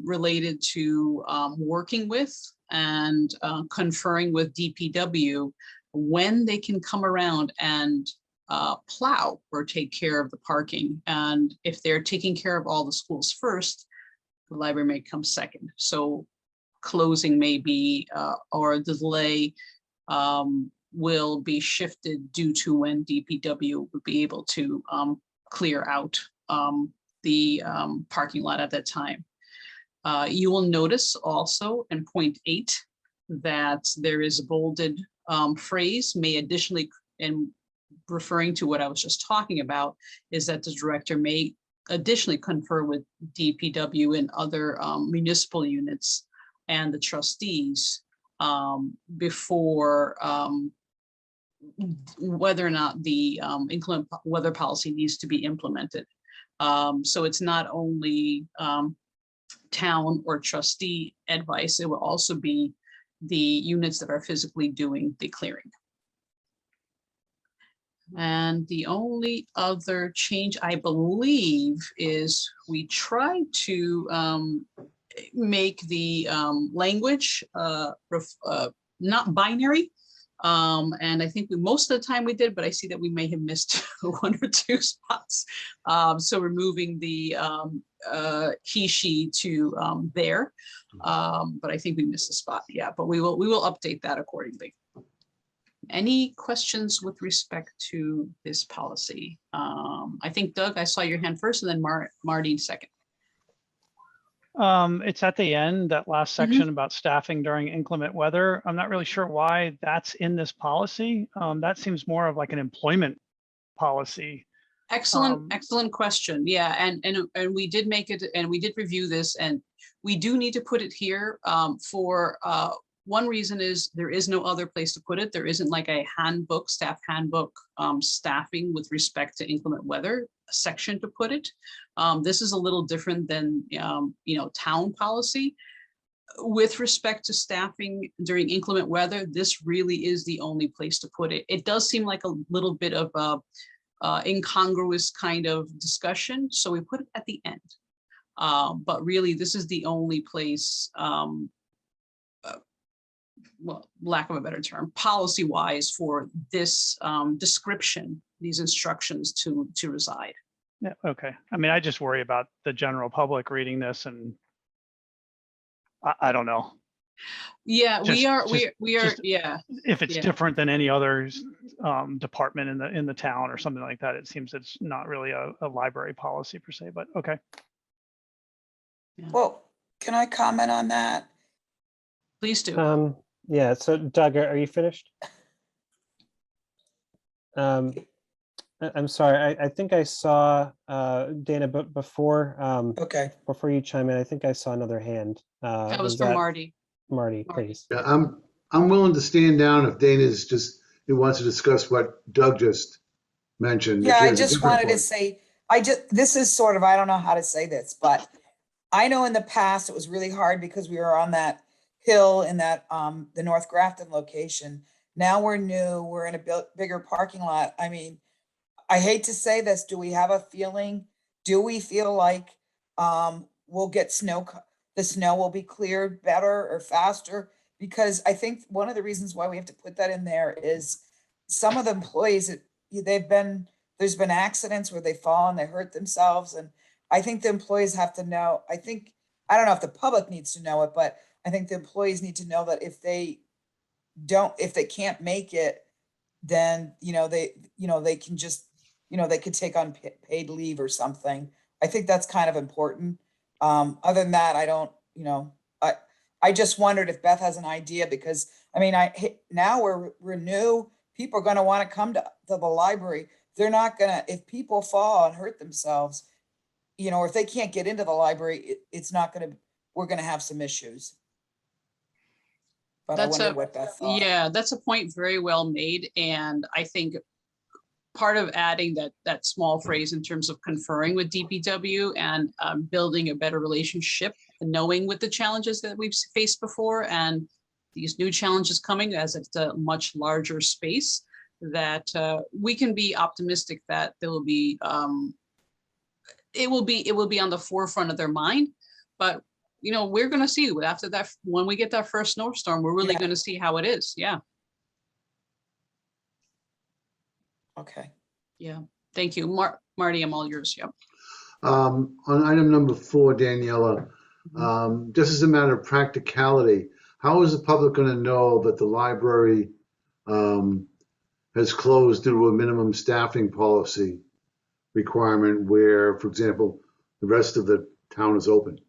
S6: related to working with and conferring with DPW when they can come around and plow or take care of the parking. And if they're taking care of all the schools first, the library may come second. So closing may be, or a delay will be shifted due to when DPW would be able to clear out the parking lot at that time. You will notice also in point 8 that there is a bolded phrase may additionally, and referring to what I was just talking about, is that the director may additionally confer with DPW and other municipal units and the trustees before whether or not the inclement weather policy needs to be implemented. So it's not only town or trustee advice, it will also be the units that are physically doing the clearing. And the only other change I believe is we tried to make the language not binary. And I think most of the time we did, but I see that we may have missed 1 or 2 spots. So removing the he, she to there, but I think we missed a spot. Yeah, but we will update that accordingly. Any questions with respect to this policy? I think Doug, I saw your hand first, and then Marty second.
S3: It's at the end, that last section about staffing during inclement weather. I'm not really sure why that's in this policy. That seems more of like an employment policy.
S6: Excellent question. Yeah, and we did make it, and we did review this, and we do need to put it here for one reason is there is no other place to put it. There isn't like a handbook, staff handbook, staffing with respect to inclement weather section to put it. This is a little different than town policy. With respect to staffing during inclement weather, this really is the only place to put it. It does seem like a little bit of a incongruous kind of discussion, so we put it at the end. But really, this is the only place, well, lack of a better term, policy-wise for this description, these instructions to reside.
S3: Yeah, okay. I mean, I just worry about the general public reading this, and I don't know.
S6: Yeah, we are.
S3: Just
S6: Yeah.
S3: If it's
S6: Yeah.
S3: different than any other department in the town or something like that, it seems it's not really a library policy per se. But okay.
S7: Well, can I comment on that?
S6: Please do.
S1: Yeah, so Doug, are you finished? I'm sorry, I think I saw Dana, but before
S7: Okay.
S1: before you chime in, I think I saw another hand.
S6: That was from Marty.
S1: Marty, please.
S4: Yeah, I'm willing to stand down if Dana's who wants to discuss what Doug just mentioned.
S7: Yeah,
S4: If she
S7: I
S4: has a
S7: just
S4: different
S7: wanted to
S4: point.
S7: say, this is sort of, I don't know how to say this, but I know in the past it was really hard because we were on that hill in that, the North Grafton location. Now we're new, we're in a bigger parking lot. I mean, I hate to say this, do we have a feeling? Do we feel like we'll get the snow will be cleared better or faster? Because I think one of the reasons why we have to put that in there is some of the employees, there's been accidents where they fall and they hurt themselves. And I think the employees have to know, I don't know if the public needs to know it, but I think the employees need to know that if they can't make it, then, they can just, they could take unpaid leave or something. I think that's kind of important. Other than that, I don't, I just wondered if Beth has an idea, because I mean, now we're new, people are going to want to come to the library. They're not gonna, if people fall and hurt themselves, or if they can't get into the library, we're gonna have some issues. But I wonder what Beth thought.
S6: Yeah, that's a point very well made. And I think part of adding that small phrase in terms of conferring with DPW and building a better relationship, knowing with the challenges that we've faced before and these new challenges coming as it's a much larger space, that we can be optimistic that there will be, it will be on the forefront of their mind. But we're going to see after that, when we get that first snowstorm, we're really going to see how it is. Yeah.
S7: Okay.
S6: Yeah. Thank you. Marty, I'm all yours. Yep.
S4: On item number 4, Daniela, Just as a matter of practicality, how is the public going to know that the library has closed due to a minimum staffing policy requirement where, for example, the rest of the town is open?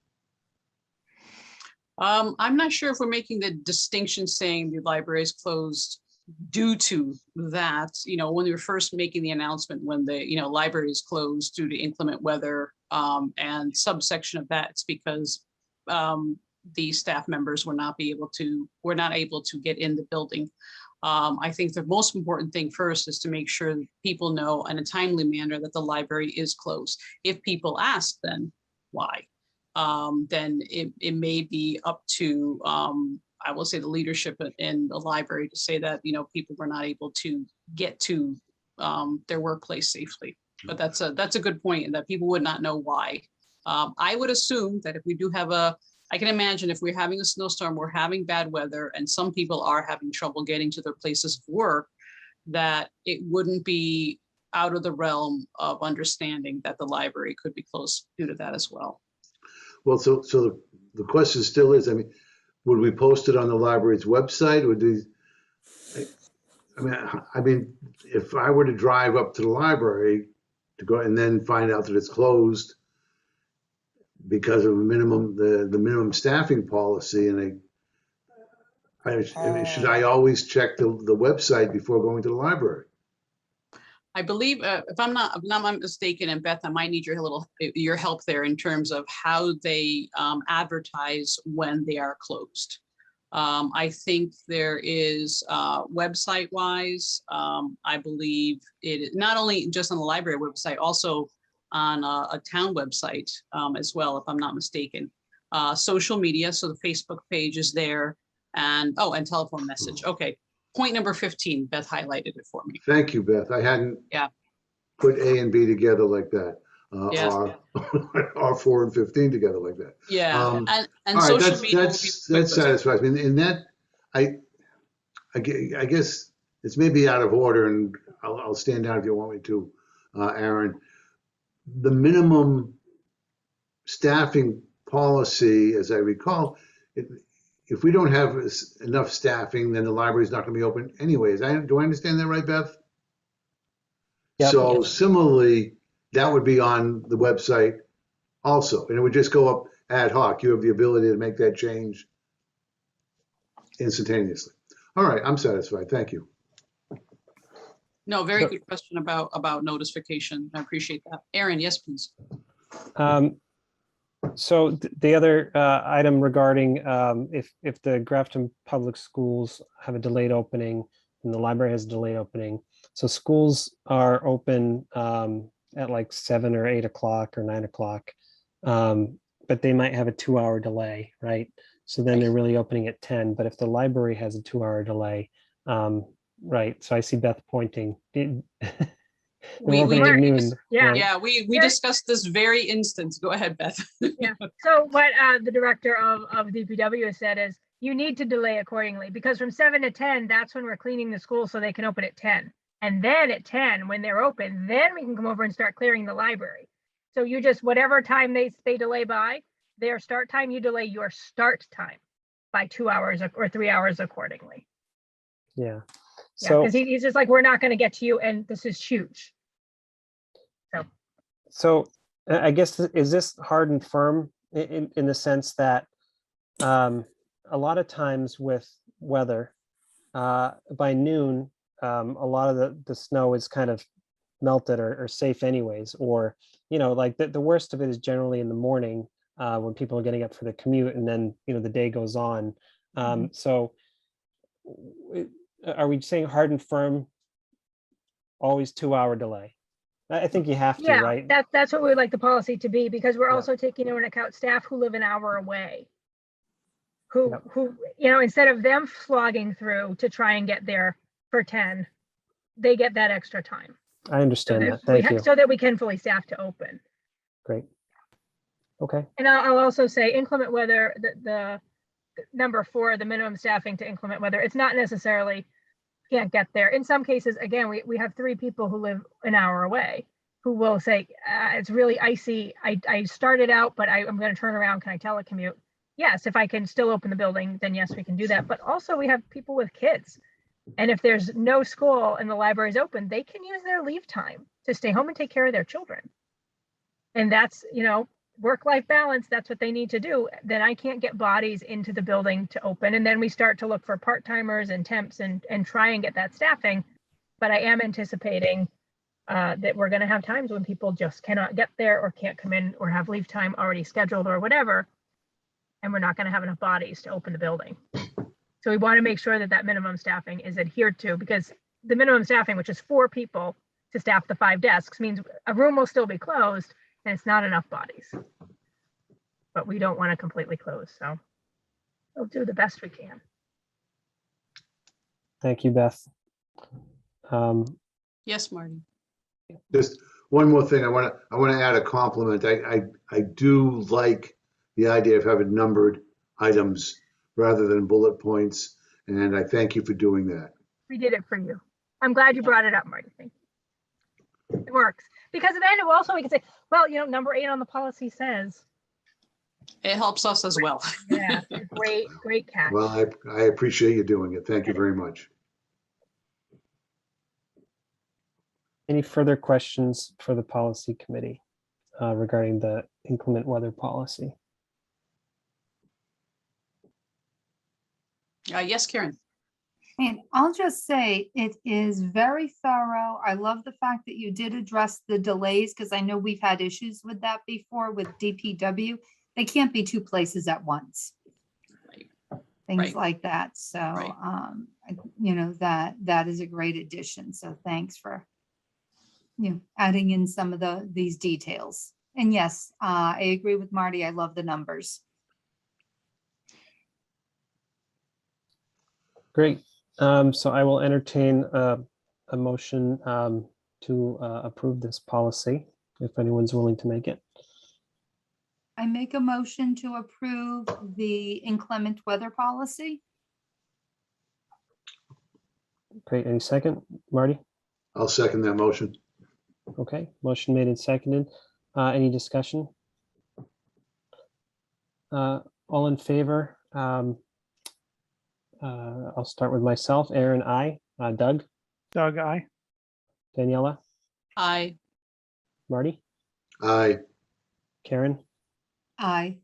S6: I'm not sure if we're making the distinction saying the library is closed due to that. You know, when we were first making the announcement, when the, you know, library is closed due to inclement weather, and subsection of that, it's because the staff members were not able to get in the building. I think the most important thing first is to make sure that people know in a timely manner that the library is closed. If people ask, then why? Then it may be up to, I will say, the leadership in the library to say that, you know, people were not able to get to their workplace safely. But that's a good point, and that people would not know why. I would assume that if we do have I can imagine if we're having a snowstorm, we're having bad weather, and some people are having trouble getting to their places of work, that it wouldn't be out of the realm of understanding that the library could be closed due to that as well.
S4: Well, so the question still is, I mean, would we post it on the library's website? I mean, if I were to drive up to the library to go and then find out that it's closed because of the minimum staffing policy, and should I always check the website before going to the library?
S6: I believe, if I'm not mistaken, and Beth, I might need your help there in terms of how they advertise when they are closed. I think there is website wise, I believe it is not only just on the library website, also on a town website as well, if I'm not mistaken. Social media, so the Facebook page is there, and telephone message. Okay. Point number 15, Beth highlighted it for me.
S4: Thank you, Beth. I hadn't put A and B together like that. Or 4 and 15 together like that.
S6: Yeah, and
S4: all right,
S6: social media.
S4: that satisfies me. And that, I guess it's maybe out of order, and I'll stand down if you want me to, Aaron. The minimum staffing policy, as I recall, if we don't have enough staffing, then the library is not going to be open anyways. Do I understand that right, Beth?
S1: Yep.
S4: So similarly, that would be on the website also, and it would just go up ad hoc. You have the ability to make that change instantaneously. All right, I'm satisfied. Thank you.
S6: No, very good question about notification. I appreciate that. Aaron, yes, please.
S1: So the other item regarding if the Grafton Public Schools have a delayed opening and the library has a delayed opening, so schools are open at like 7 or 8 o'clock or 9 o'clock, but they might have a 2-hour delay, right? So then they're really opening at 10. But if the library has a 2-hour delay, right? So I see Beth pointing.
S6: We
S5: Yeah.
S6: discussed this very instance. Go ahead, Beth.
S5: Yeah. So what the director of DPW has said is you need to delay accordingly, because from 7 to 10, that's when we're cleaning the school so they can open at 10. And then at 10, when they're open, then we can come over and start clearing the library. So you just, whatever time they delay by their start time, you delay your start time by 2 hours or 3 hours accordingly.
S1: Yeah.
S5: So because he's just like, we're not going to get to you, and this is huge.
S1: So I guess, is this hard and firm in the sense that a lot of times with weather, by noon, a lot of the snow is kind of melted or safe anyways, or, you know, like the worst of it is generally in the morning when people are getting up for the commute, and then, you know, the day goes on. So are we saying hard and firm, always 2-hour delay? I think you have to, right?
S5: That's what we would like the policy to be, because we're also taking into account staff who live an hour away, who, you know, instead of them slogging through to try and get there for 10, they get that extra time.
S1: I understand that. Thank you.
S5: So that we can fully staff to open.
S1: Great. Okay.
S5: And I'll also say inclement weather, the number 4, the minimum staffing to inclement weather, it's not necessarily can't get there. In some cases, again, we have 3 people who live an hour away. who will say, it's really icy. I started out, but I'm going to turn around. Can I telecommute? Yes, if I can still open the building, then yes, we can do that. But also we have people with kids. And if there's no school and the library is open, they can use their leave time to stay home and take care of their children. And that's, work-life balance, that's what they need to do. Then I can't get bodies into the building to open. And then we start to look for part-timers and temps and try and get that staffing. But I am anticipating that we're going to have times when people just cannot get there or can't come in or have leave time already scheduled or whatever. And we're not going to have enough bodies to open the building. So we want to make sure that that minimum staffing is adhered to, because the minimum staffing, which is 4 people to staff the 5 desks, means a room will still be closed and it's not enough bodies. But we don't want to completely close. So we'll do the best we can.
S1: Thank you, Beth.
S6: Yes, Marty.
S4: Just one more thing. I want to add a compliment. I do like the idea of having numbered items rather than bullet points, and I thank you for doing that.
S5: We did it for you. I'm glad you brought it up, Marty. Thank you. It works, because then also we can say, well, number 8 on the policy says.
S6: It helps us as well.
S5: Yeah, great catch.
S4: Well, I appreciate you doing it. Thank you very much.
S1: Any further questions for the policy committee regarding the inclement weather policy?
S6: Yes, Karen.
S2: And I'll just say it is very thorough. I love the fact that you did address the delays, because I know we've had issues with that before with DPW. They can't be 2 places at once.
S6: Right.
S2: Things
S6: Right.
S2: like that. So,
S6: Right.
S2: that is a great addition. So thanks for, adding in some of these details. And yes, I agree with Marty. I love the numbers.
S1: Great. So I will entertain a motion to approve this policy, if anyone's willing to make it.
S2: I make a motion to approve the inclement weather policy.
S1: Great. Any second, Marty?
S4: I'll second that motion.
S1: Okay, motion made and seconded. Any discussion? All in favor? I'll start with myself. Aaron, aye. Doug?
S3: Doug, aye.
S1: Daniela?
S6: Aye.
S1: Marty?
S4: Aye.
S1: Karen?
S2: Aye.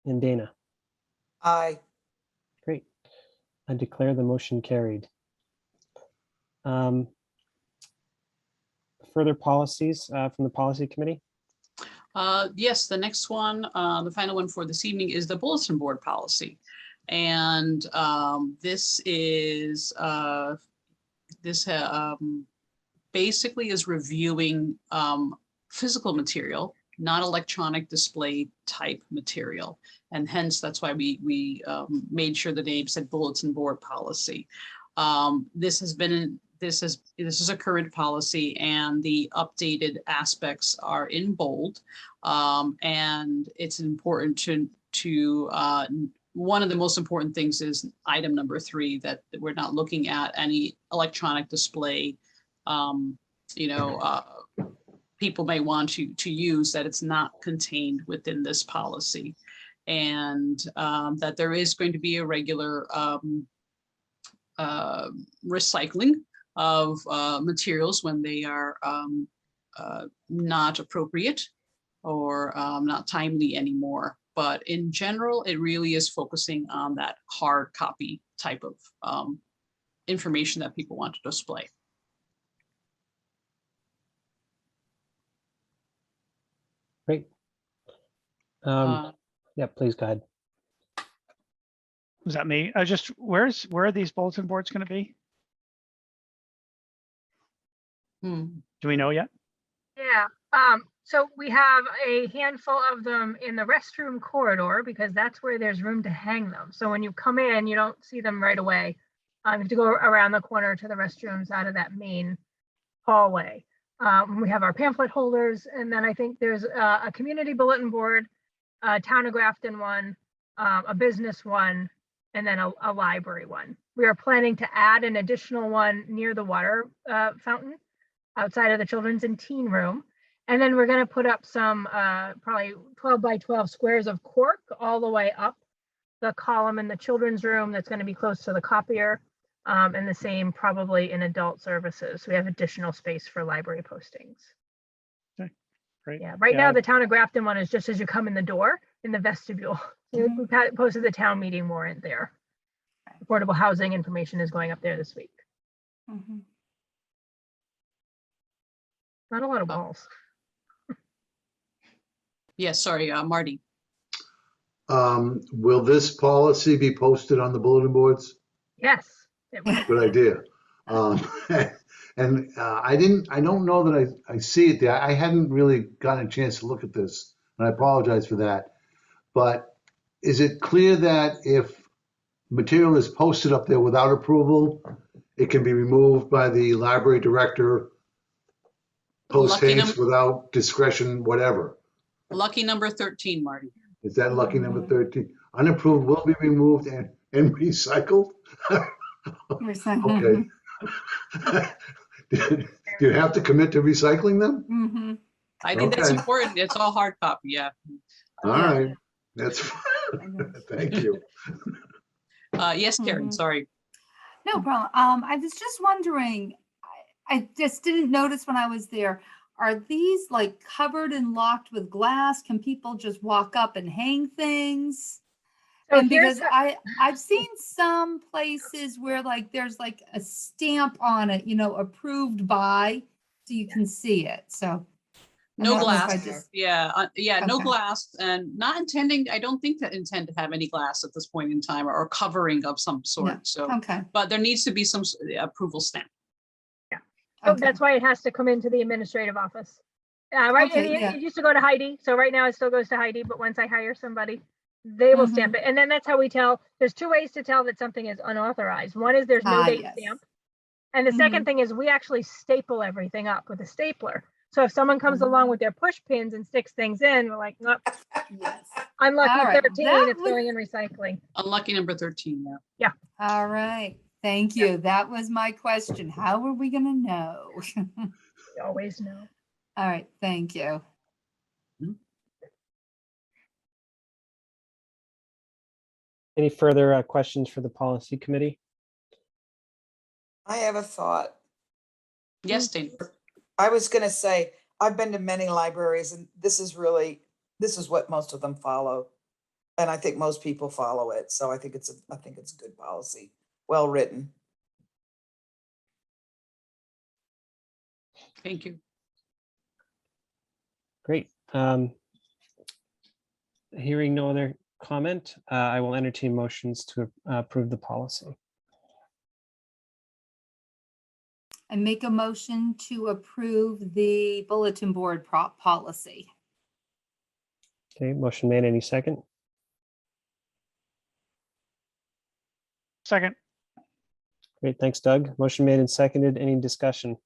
S1: And Dana?
S7: Aye.
S1: Great. I declare the motion carried. Further policies from the policy committee?
S6: Yes, the next one, the final one for this evening is the bulletin board policy. And this is basically is reviewing physical material, not electronic display type material. And hence that's why we made sure the name said bulletin board policy. This is a current policy, and the updated aspects are in bold. And it's important to one of the most important things is item number 3, that we're not looking at any electronic display, people may want to use, that it's not contained within this policy. And that there is going to be a regular recycling of materials when they are not appropriate or not timely anymore. But in general, it really is focusing on that hard copy type of information that people want to display.
S1: Great. Yeah, please go ahead.
S3: Was that me? Where are these bulletin boards going to be? Do we know yet?
S5: Yeah. So we have a handful of them in the restroom corridor, because that's where there's room to hang them. So when you come in, you don't see them right away. You have to go around the corner to the restrooms out of that main hallway. We have our pamphlet holders, and then I think there's a community bulletin board, a town of Grafton one, a business one, and then a library one. We are planning to add an additional one near the water fountain outside of the children's and teen room. And then we're gonna put up some probably 12 by 12 squares of cork all the way up the column in the children's room that's gonna be close to the copier. And the same probably in adult services. We have additional space for library postings.
S3: Great.
S5: Yeah, right now the town of Grafton one is just as you come in the door in the vestibule. We posted the town meeting warrant there. Affordable housing information is going up there this week. Not a lot of walls.
S6: Yes, sorry, Marty.
S4: Will this policy be posted on the bulletin boards?
S5: Yes. It will.
S4: Good idea. And I don't know that I see it there. I hadn't really gotten a chance to look at this, and I apologize for that. But is it clear that if material is posted up there without approval, it can be removed by the library director post haste without discretion, whatever?
S6: Lucky number 13, Marty.
S4: Is that lucky number 13? Unapproved will be removed and recycled? Okay. Do you have to commit to recycling them?
S6: I think that's important. It's all hard copy, yeah.
S4: All right. That's fine. Thank you.
S6: Yes, Karen, sorry.
S2: No problem. I was just wondering, I just didn't notice when I was there. Are these like covered and locked with glass? Can people just walk up and hang things?
S5: So
S2: And because I've seen some places where like there's like a stamp on it, you know, approved by, so you can see it. So I
S6: No
S2: don't know if I
S6: glass,
S2: just-
S6: no
S2: Okay.
S6: glass, and not intending, I don't think that intend to have any glass at this point in time, or covering of some sort,
S2: No.
S6: so.
S2: Okay.
S6: But there needs to be some approval stamp.
S5: Oh,
S2: Okay.
S5: that's why it has to come into the administrative office. Right,
S2: Okay, yeah.
S5: it used to go to Heidi, so right now it still goes to Heidi, but once I hire somebody, they will stamp it. And then that's how we tell, there's two ways to tell that something is unauthorized. One is there's no date
S2: Yes.
S5: stamp. And the second thing is we actually staple everything up with a stapler. So if someone comes along with their push pins and sticks things in, we're like, nope,
S2: Yes.
S5: unlucky
S2: All right,
S5: 13,
S2: that
S5: it's
S2: was-
S5: going in recycling.
S6: Unlucky number 13, yeah.
S2: All right. Thank you. That was my question. How are we going to know?
S5: We always know.
S2: All right. Thank you.
S1: Any further questions for the policy committee?
S8: I have a thought.
S6: Yes, Dana.
S8: I was going to say, I've been to many libraries and this is what most of them follow. And I think most people follow it. So I think it's a good policy, well written.
S6: Thank you.
S1: Great. Hearing no other comment, I will entertain motions to approve the policy.
S2: I make a motion to approve the bulletin board policy.
S1: Okay, motion made. Any second?
S3: Second.
S1: Great, thanks, Doug. Motion made and seconded. Any discussion?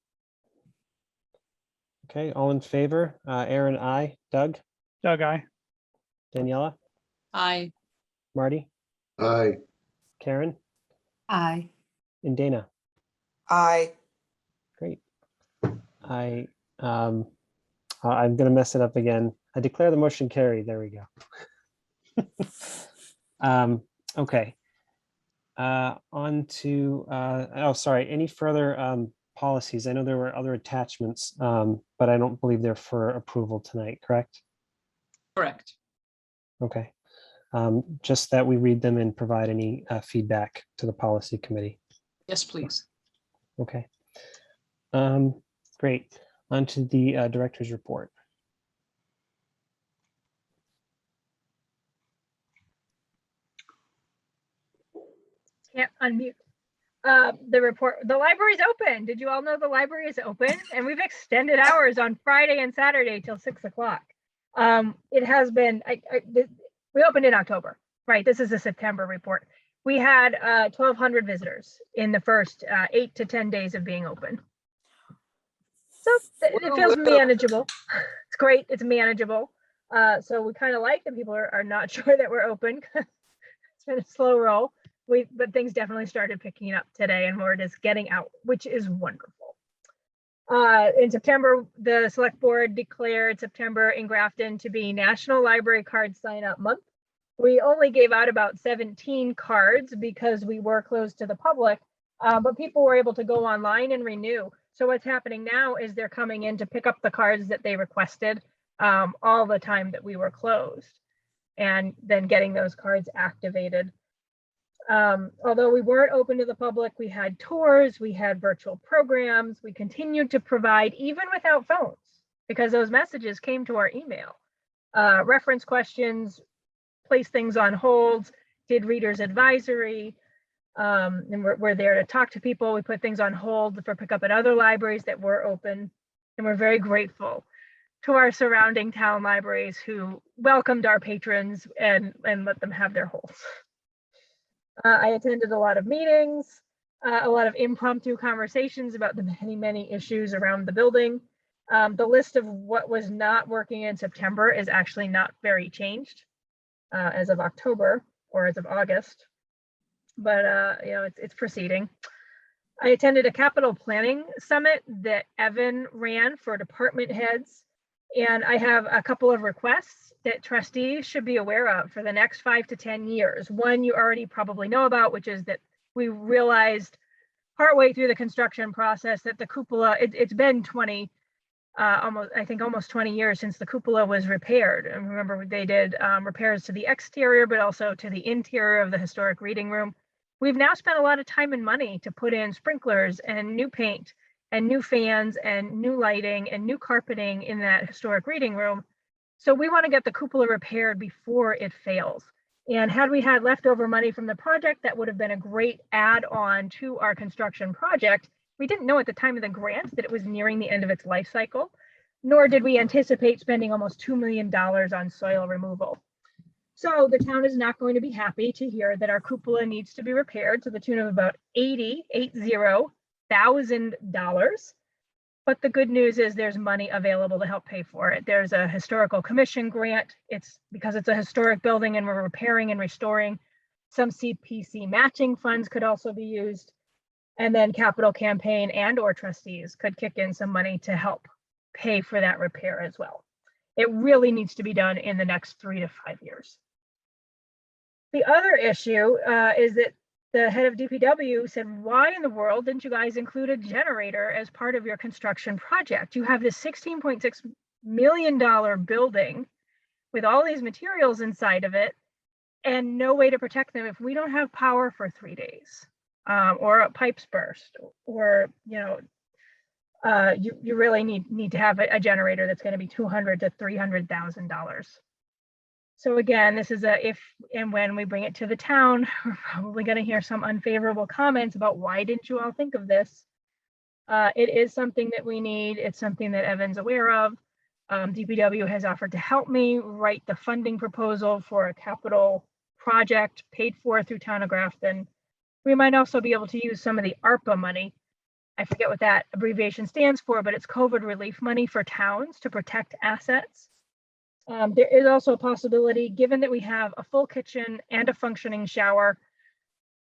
S1: Okay, all in favor? Aaron, aye. Doug?
S3: Doug, aye.
S1: Daniela?
S6: Aye.
S1: Marty?
S4: Aye.
S1: Karen?
S2: Aye.
S1: And Dana?
S8: I
S1: Great. I'm gonna mess it up again. I declare the motion carried. There we go. Okay. On to, oh, sorry, any further policies? I know there were other attachments, but I don't believe they're for approval tonight, correct?
S6: Correct.
S1: Okay. Just that we read them and provide any feedback to the policy committee.
S6: Yes, please.
S1: Okay. Great. On to the director's report.
S5: Can't unmute. The report, the library's open. Did you all know the library is open? And we've extended hours on Friday and Saturday till 6 o'clock. It has been, we opened in October, right? This is a September report. We had 1,200 visitors in the first 8 to 10 days of being open. So it feels manageable. It's great. It's manageable. So we kind of like that people are not sure that we're open. It's been a slow roll. But things definitely started picking up today and word is getting out, which is wonderful. In September, the select board declared September in Grafton to be National Library Card Sign Up Month. We only gave out about 17 cards because we were closed to the public, but people were able to go online and renew. So what's happening now is they're coming in to pick up the cards that they requested all the time that we were closed, and then getting those cards activated. Although we weren't open to the public, we had tours, we had virtual programs, we continued to provide even without phones, because those messages came to our email. Reference questions, place things on hold, did readers advisory, and we're there to talk to people. We put things on hold for pickup at other libraries that were open, and we're very grateful to our surrounding town libraries who welcomed our patrons and let them have their holds. I attended a lot of meetings, a lot of impromptu conversations about the many issues around the building. The list of what was not working in September is actually not very changed as of October or as of August, but you know, it's proceeding. I attended a capital planning summit that Evan ran for department heads, and I have a couple of requests that trustees should be aware of for the next 5 to 10 years. One you already probably know about, which is that we realized partway through the construction process that the cupola, it's been almost 20 years since the cupola was repaired. And remember, they did repairs to the exterior, but also to the interior of the historic reading room. We've now spent a lot of time and money to put in sprinklers and new paint and new fans and new lighting and new carpeting in that historic reading room. So we want to get the cupola repaired before it fails. And had we had leftover money from the project, that would have been a great add-on to our construction project. We didn't know at the time of the grant that it was nearing the end of its life cycle, nor did we anticipate spending almost $2 million on soil removal. So the town is not going to be happy to hear that our cupola needs to be repaired to the tune of about $80,000. But the good news is there's money available to help pay for it. There's a historical commission grant. It's because it's a historic building and we're repairing and restoring. Some CPC matching funds could also be used. And then capital campaign and or trustees could kick in some money to help pay for that repair as well. It really needs to be done in the next 3 to 5 years. The other issue is that the head of DPW said, why in the world didn't you guys include a generator as part of your construction project? You have this $16.6 million building with all these materials inside of it and no way to protect them if we don't have power for 3 days, or a pipes burst, or, you know, you really need to have a generator that's going to be $200,000 to $300,000. So again, this is a if and when we bring it to the town, we're probably going to hear some unfavorable comments about why didn't you all think of this? It is something that we need. It's something that Evan's aware of. DPW has offered to help me write the funding proposal for a capital project paid for through Town of Grafton. We might also be able to use some of the ARPA money. I forget what that abbreviation stands for, but it's COVID relief money for towns to protect assets. There is also a possibility, given that we have a full kitchen and a functioning shower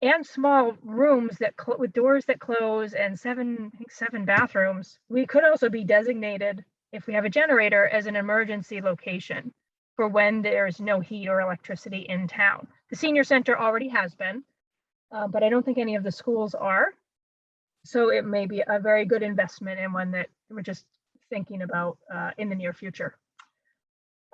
S5: and small rooms that with doors that close and 7 bathrooms, we could also be designated, if we have a generator, as an emergency location for when there's no heat or electricity in town. The senior center already has been, but I don't think any of the schools are. So it may be a very good investment and one that we're just thinking about in the near future.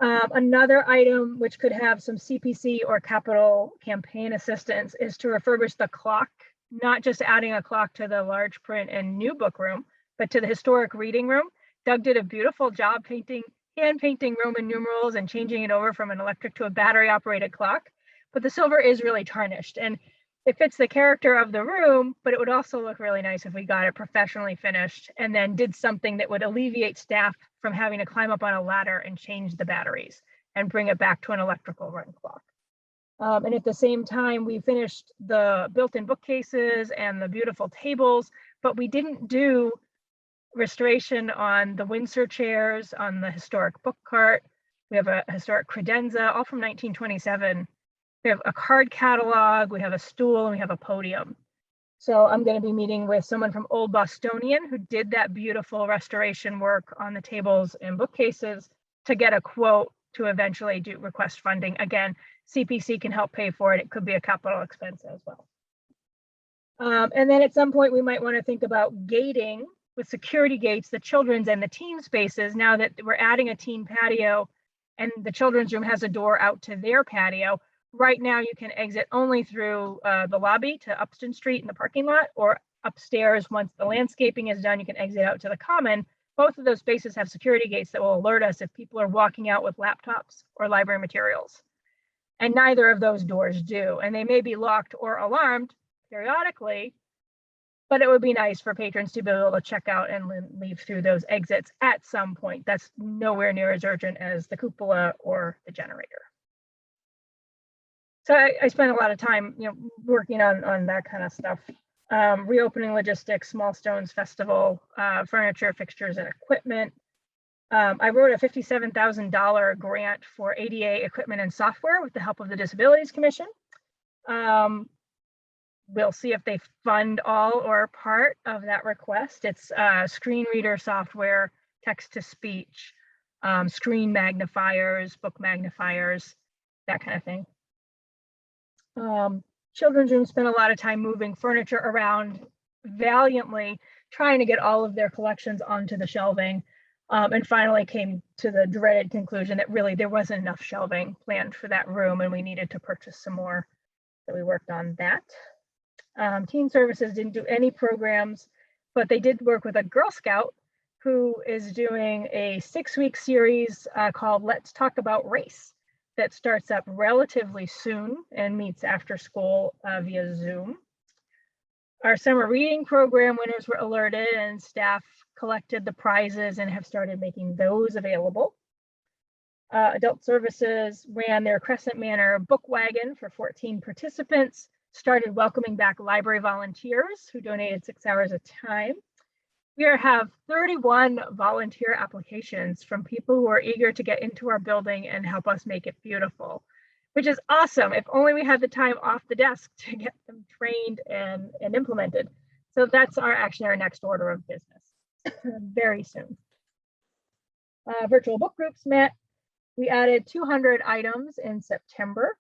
S5: Another item which could have some CPC or capital campaign assistance is to refurbish the clock, not just adding a clock to the large print and new book room, but to the historic reading room. Doug did a beautiful job hand painting Roman numerals and changing it over from an electric to a battery operated clock. But the silver is really tarnished and it fits the character of the room, but it would also look really nice if we got it professionally finished and then did something that would alleviate staff from having to climb up on a ladder and change the batteries and bring it back to an electrical run clock. And at the same time, we finished the built-in bookcases and the beautiful tables, but we didn't do restoration on the Windsor chairs, on the historic book cart. We have a historic credenza, all from 1927. We have a card catalog, we have a stool, and we have a podium. So I'm going to be meeting with someone from Old Bostonian who did that beautiful restoration work on the tables and bookcases to get a quote to eventually do request funding. Again, CPC can help pay for it. It could be a capital expense as well. And then at some point, we might want to think about gating with security gates, the children's and the teen spaces. Now that we're adding a teen patio and the children's room has a door out to their patio, right now you can exit only through the lobby to Upston Street in the parking lot, or upstairs once the landscaping is done, you can exit out to the common. Both of those spaces have security gates that will alert us if people are walking out with laptops or library materials. And neither of those doors do. And they may be locked or alarmed periodically, but it would be nice for patrons to be able to check out and leave through those exits at some point. That's nowhere near as urgent as the cupola or the generator. So I spent a lot of time, working on that kind of stuff. Reopening logistics, Small Stones Festival, furniture, fixtures, and equipment. I wrote a $57,000 grant for ADA equipment and software with the help of the Disabilities Commission. We'll see if they fund all or part of that request. It's screen reader software, text-to-speech, screen magnifiers, book magnifiers, that kind of thing. Children's room spent a lot of time moving furniture around valiantly, trying to get all of their collections onto the shelving, and finally came to the dreaded conclusion that really there wasn't enough shelving planned for that room and we needed to purchase some more. So we worked on that. Teen Services didn't do any programs, but they did work with a Girl Scout who is doing a 6-week series called Let's Talk About Race that starts up relatively soon and meets after school via Zoom. Our summer reading program winners were alerted and staff collected the prizes and have started making those available. Adult Services ran their Crescent Manor book wagon for 14 participants, started welcoming back library volunteers who donated 6 hours of time. We have 31 volunteer applications from people who are eager to get into our building and help us make it beautiful, which is awesome. If only we had the time off the desk to get them trained and implemented. So that's actually our next order of business very soon. Virtual book groups met. We added 200 items in September.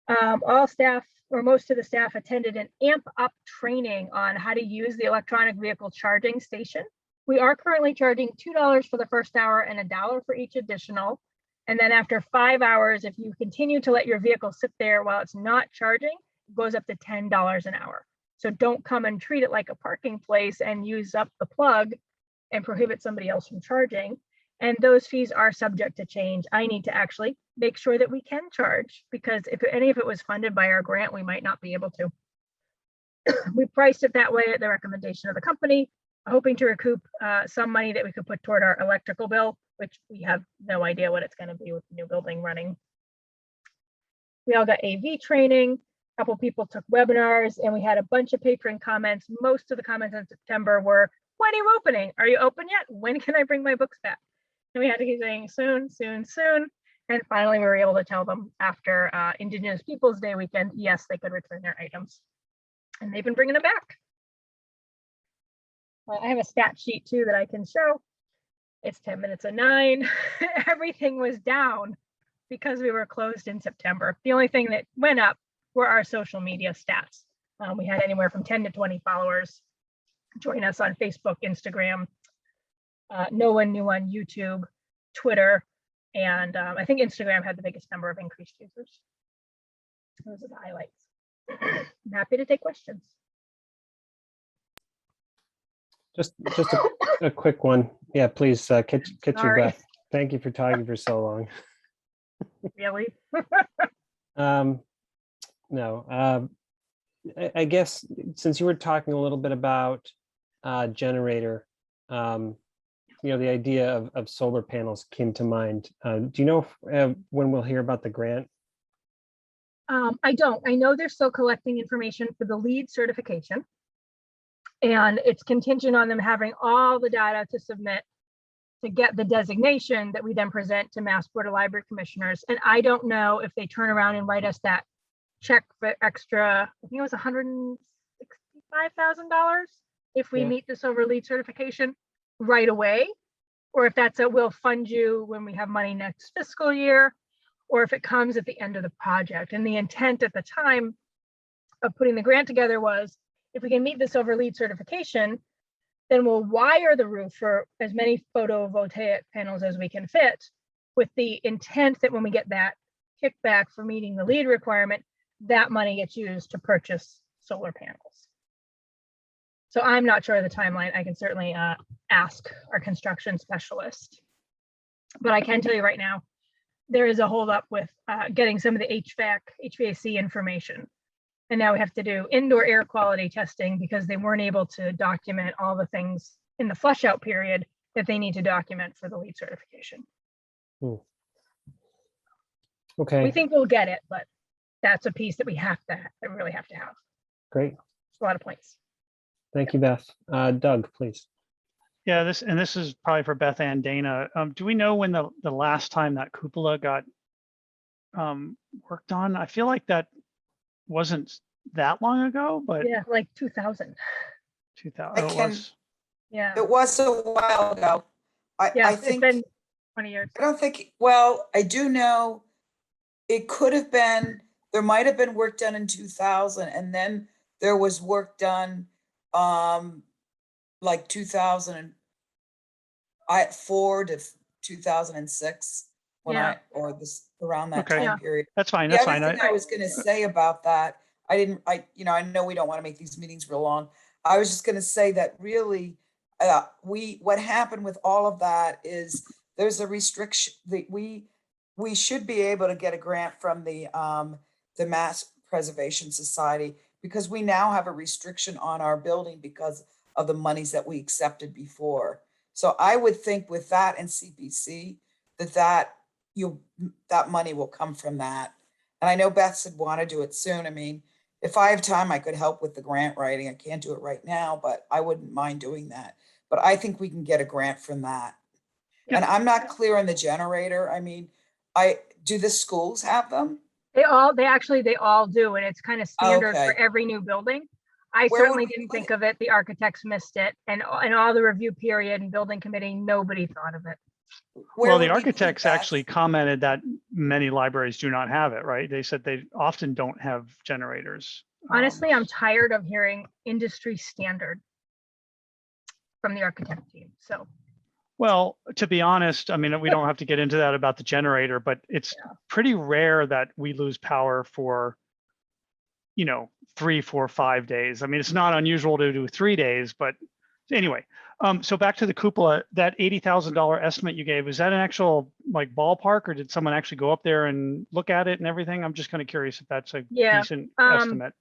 S5: All staff, or most of the staff, attended an AMP Up training on how to use the electronic vehicle charging station. We are currently charging $2 for the first hour and $1 for each additional. And then after 5 hours, if you continue to let your vehicle sit there while it's not charging, it goes up to $10 an hour. So don't come and treat it like a parking place and use up the plug and prohibit somebody else from charging. And those fees are subject to change. I need to actually make sure that we can charge, because if any of it was funded by our grant, we might not be able to. We priced it that way at the recommendation of the company, hoping to recoup some money that we could put toward our electrical bill, which we have no idea what it's going to be with the new building running. We all got AV training. A couple people took webinars, and we had a bunch of patron comments. Most of the comments in September were, "When are you opening? Are you open yet? When can I bring my books back?" And we had to keep saying soon, soon, soon. And finally, we were able to tell them after Indigenous Peoples Day weekend, yes, they could return their items. And they've been bringing them back. I have a stat sheet too that I can show. It's 10 minutes of 9. Everything was down because we were closed in September. The only thing that went up were our social media stats. We had anywhere from 10 to 20 followers join us on Facebook, Instagram. No one new on YouTube, Twitter, and I think Instagram had the biggest number of increased users. Those are the highlights. I'm happy to take questions.
S1: Just a quick one. Yeah, please catch your breath. Thank you for talking for so long.
S5: Really?
S1: No. I guess since you were talking a little bit about generator, the idea of solar panels came to mind. Do you know when we'll hear about the grant?
S5: I don't. I know they're still collecting information for the LEED certification, and it's contingent on them having all the data to submit to get the designation that we then present to Mass Board of Library Commissioners. And I don't know if they turn around and write us that check for extra, I think it was $160 $5,000 if we
S1: Yeah.
S5: meet this over lead certification right away, or if that's a we'll fund you when we have money next fiscal year, or if it comes at the end of the project. And the intent at the time of putting the grant together was, if we can meet this over lead certification, then we'll wire the roof for as many photovoltaic panels as we can fit, with the intent that when we get that kickback for meeting the lead requirement, that money gets used to purchase solar panels. So I'm not sure of the timeline. I can certainly ask our construction specialist. But I can tell you right now, there is a holdup with getting some of the HVAC information. And now we have to do indoor air quality testing because they weren't able to document all the things in the flush out period that they need to document for the lead certification.
S1: Okay.
S5: We think we'll get it, but that's a piece that we really have to have.
S1: Great.
S5: A lot of points.
S1: Thank you, Beth. Doug, please.
S3: Yeah, this is probably for Beth and Dana. Do we know when the last time that cupola got worked on? I feel like that wasn't that long ago, but
S5: Yeah, like 2000.
S3: 2000.
S8: I
S3: It
S8: can-
S3: was.
S5: Yeah.
S8: It was a while ago.
S5: Yeah,
S8: I
S5: it's
S8: think,
S5: been 20 years.
S8: I don't think, well, I do know it could have been, there might have been work done in 2000, and then there was work done like 2004 to 2006 when
S5: Yeah.
S8: or this around that
S3: Okay.
S5: Yeah.
S8: time period.
S3: That's fine.
S8: The
S3: That's
S8: other
S3: fine.
S8: thing I was gonna say about that, I know we don't want to make these meetings real long. I was just gonna say that really, what happened with all of that is there's a restriction that we should be able to get a grant from the Mass Preservation Society, because we now have a restriction on our building because of the monies that we accepted before. So I would think with that and CPC, that money will come from that. And I know Beth said want to do it soon. I mean, if I have time, I could help with the grant writing. I can't do it right now, but I wouldn't mind doing that. But I think we can get a grant from that. And I'm not clear on the generator. I mean, do the schools have them?
S5: They all do, and it's kind of standard for
S8: Okay.
S5: every new building. I
S8: Where would
S5: certainly
S8: we
S5: didn't
S8: put
S5: think
S8: it?
S5: of it. The architects missed it, and all the review period and building committee, nobody thought of it.
S8: Where
S3: Well, the
S8: would we put
S3: architects
S8: that?
S3: actually commented that many libraries do not have it, right? They said they often don't have generators.
S5: Honestly, I'm tired of hearing industry standard from the architect team. So
S3: Well, to be honest, I mean, we don't have to get into that about the generator, but it's pretty rare that we lose power for, 3, 4, 5 days. I mean, it's not unusual to do 3 days, but anyway. So back to the cupola, that $80,000 estimate you gave, is that an actual like ballpark, or did someone actually go up there and look at it and everything? I'm just kind of curious if that's a
S5: Yeah,
S3: decent estimate.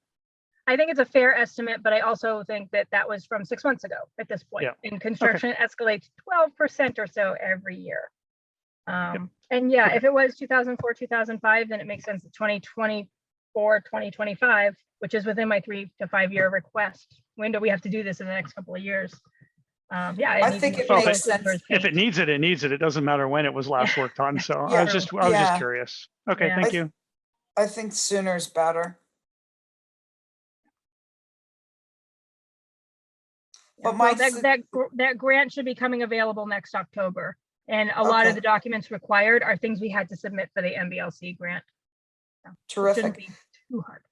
S5: I think it's a fair estimate, but I also think that was from 6 months ago at this point.
S3: Yeah.
S5: And construction escalates 12% or so every year. And yeah, if it was 2004, 2005, then it makes sense that 2024, 2025, which is within my 3 to 5 year request window, we have to do this in the next couple of years. Yeah,
S8: I think it
S3: Well,
S8: makes sense.
S3: If it needs it, it needs it. It doesn't matter when it was last worked on. So I was just curious. Okay,
S5: Yeah.
S3: thank you.
S8: I think sooner is better. But
S5: Well,
S8: my,
S5: that grant should be coming available next October. And a lot of
S8: Okay.
S5: the documents required are things we had to submit for the MBLC grant. So it shouldn't
S8: terrific.
S5: be too hard.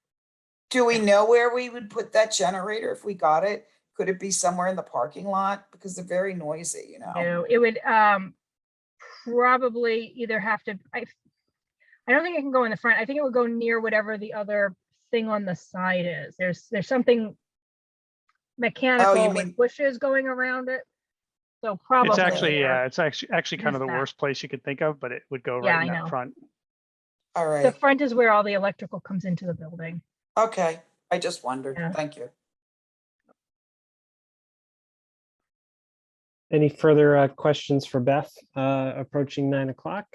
S8: Do we know where we would put that generator if we got it? Could it be somewhere in the parking lot? Because they're very noisy,
S5: No, it would probably either have to, I don't think it can go in the front. I think it would go near whatever the other thing on the side is. There's something mechanical
S8: mean-
S5: with bushes going around it. So probably.
S3: It's actually,
S5: there.
S3: it's actually kind of the
S5: Just that.
S3: worst place you could think of, but it would go
S5: Yeah,
S3: right
S5: I
S3: in that
S5: know.
S3: front.
S8: All
S5: The
S8: right.
S5: front is where all the electrical comes into the building.
S8: Okay. I just wondered.
S5: Yeah.
S8: Thank you.
S1: Any further questions for Beth approaching 9 o'clock?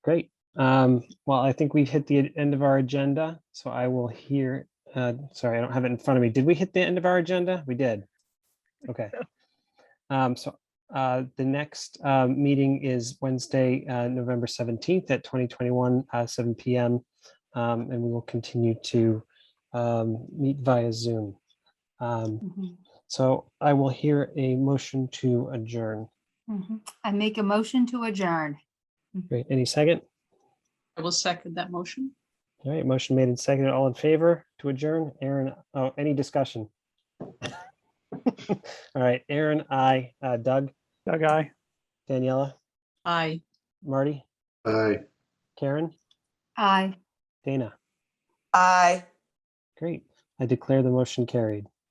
S1: Great. Well, I think we've hit the end of our agenda, so I will hear, sorry, I don't have it in front of me. Did we hit the end of our agenda? We did. Okay. So the next meeting is Wednesday, November 17th at 2021, 7 p.m. And we will continue to meet via Zoom.
S2: Mhm,
S1: So I will hear a motion to adjourn.
S2: mhm. I make a motion to adjourn.
S1: Great. Any second?
S6: I will second that motion.
S1: All right, motion made and seconded. All in favor to adjourn? Aaron, oh, any discussion? All right, Aaron, I, Doug,
S3: That guy.
S1: Daniela,
S6: Aye.
S1: Marty,
S4: Aye.
S1: Karen,
S2: Aye.
S1: Dana.
S8: Aye.
S1: Great. I declare the motion carried.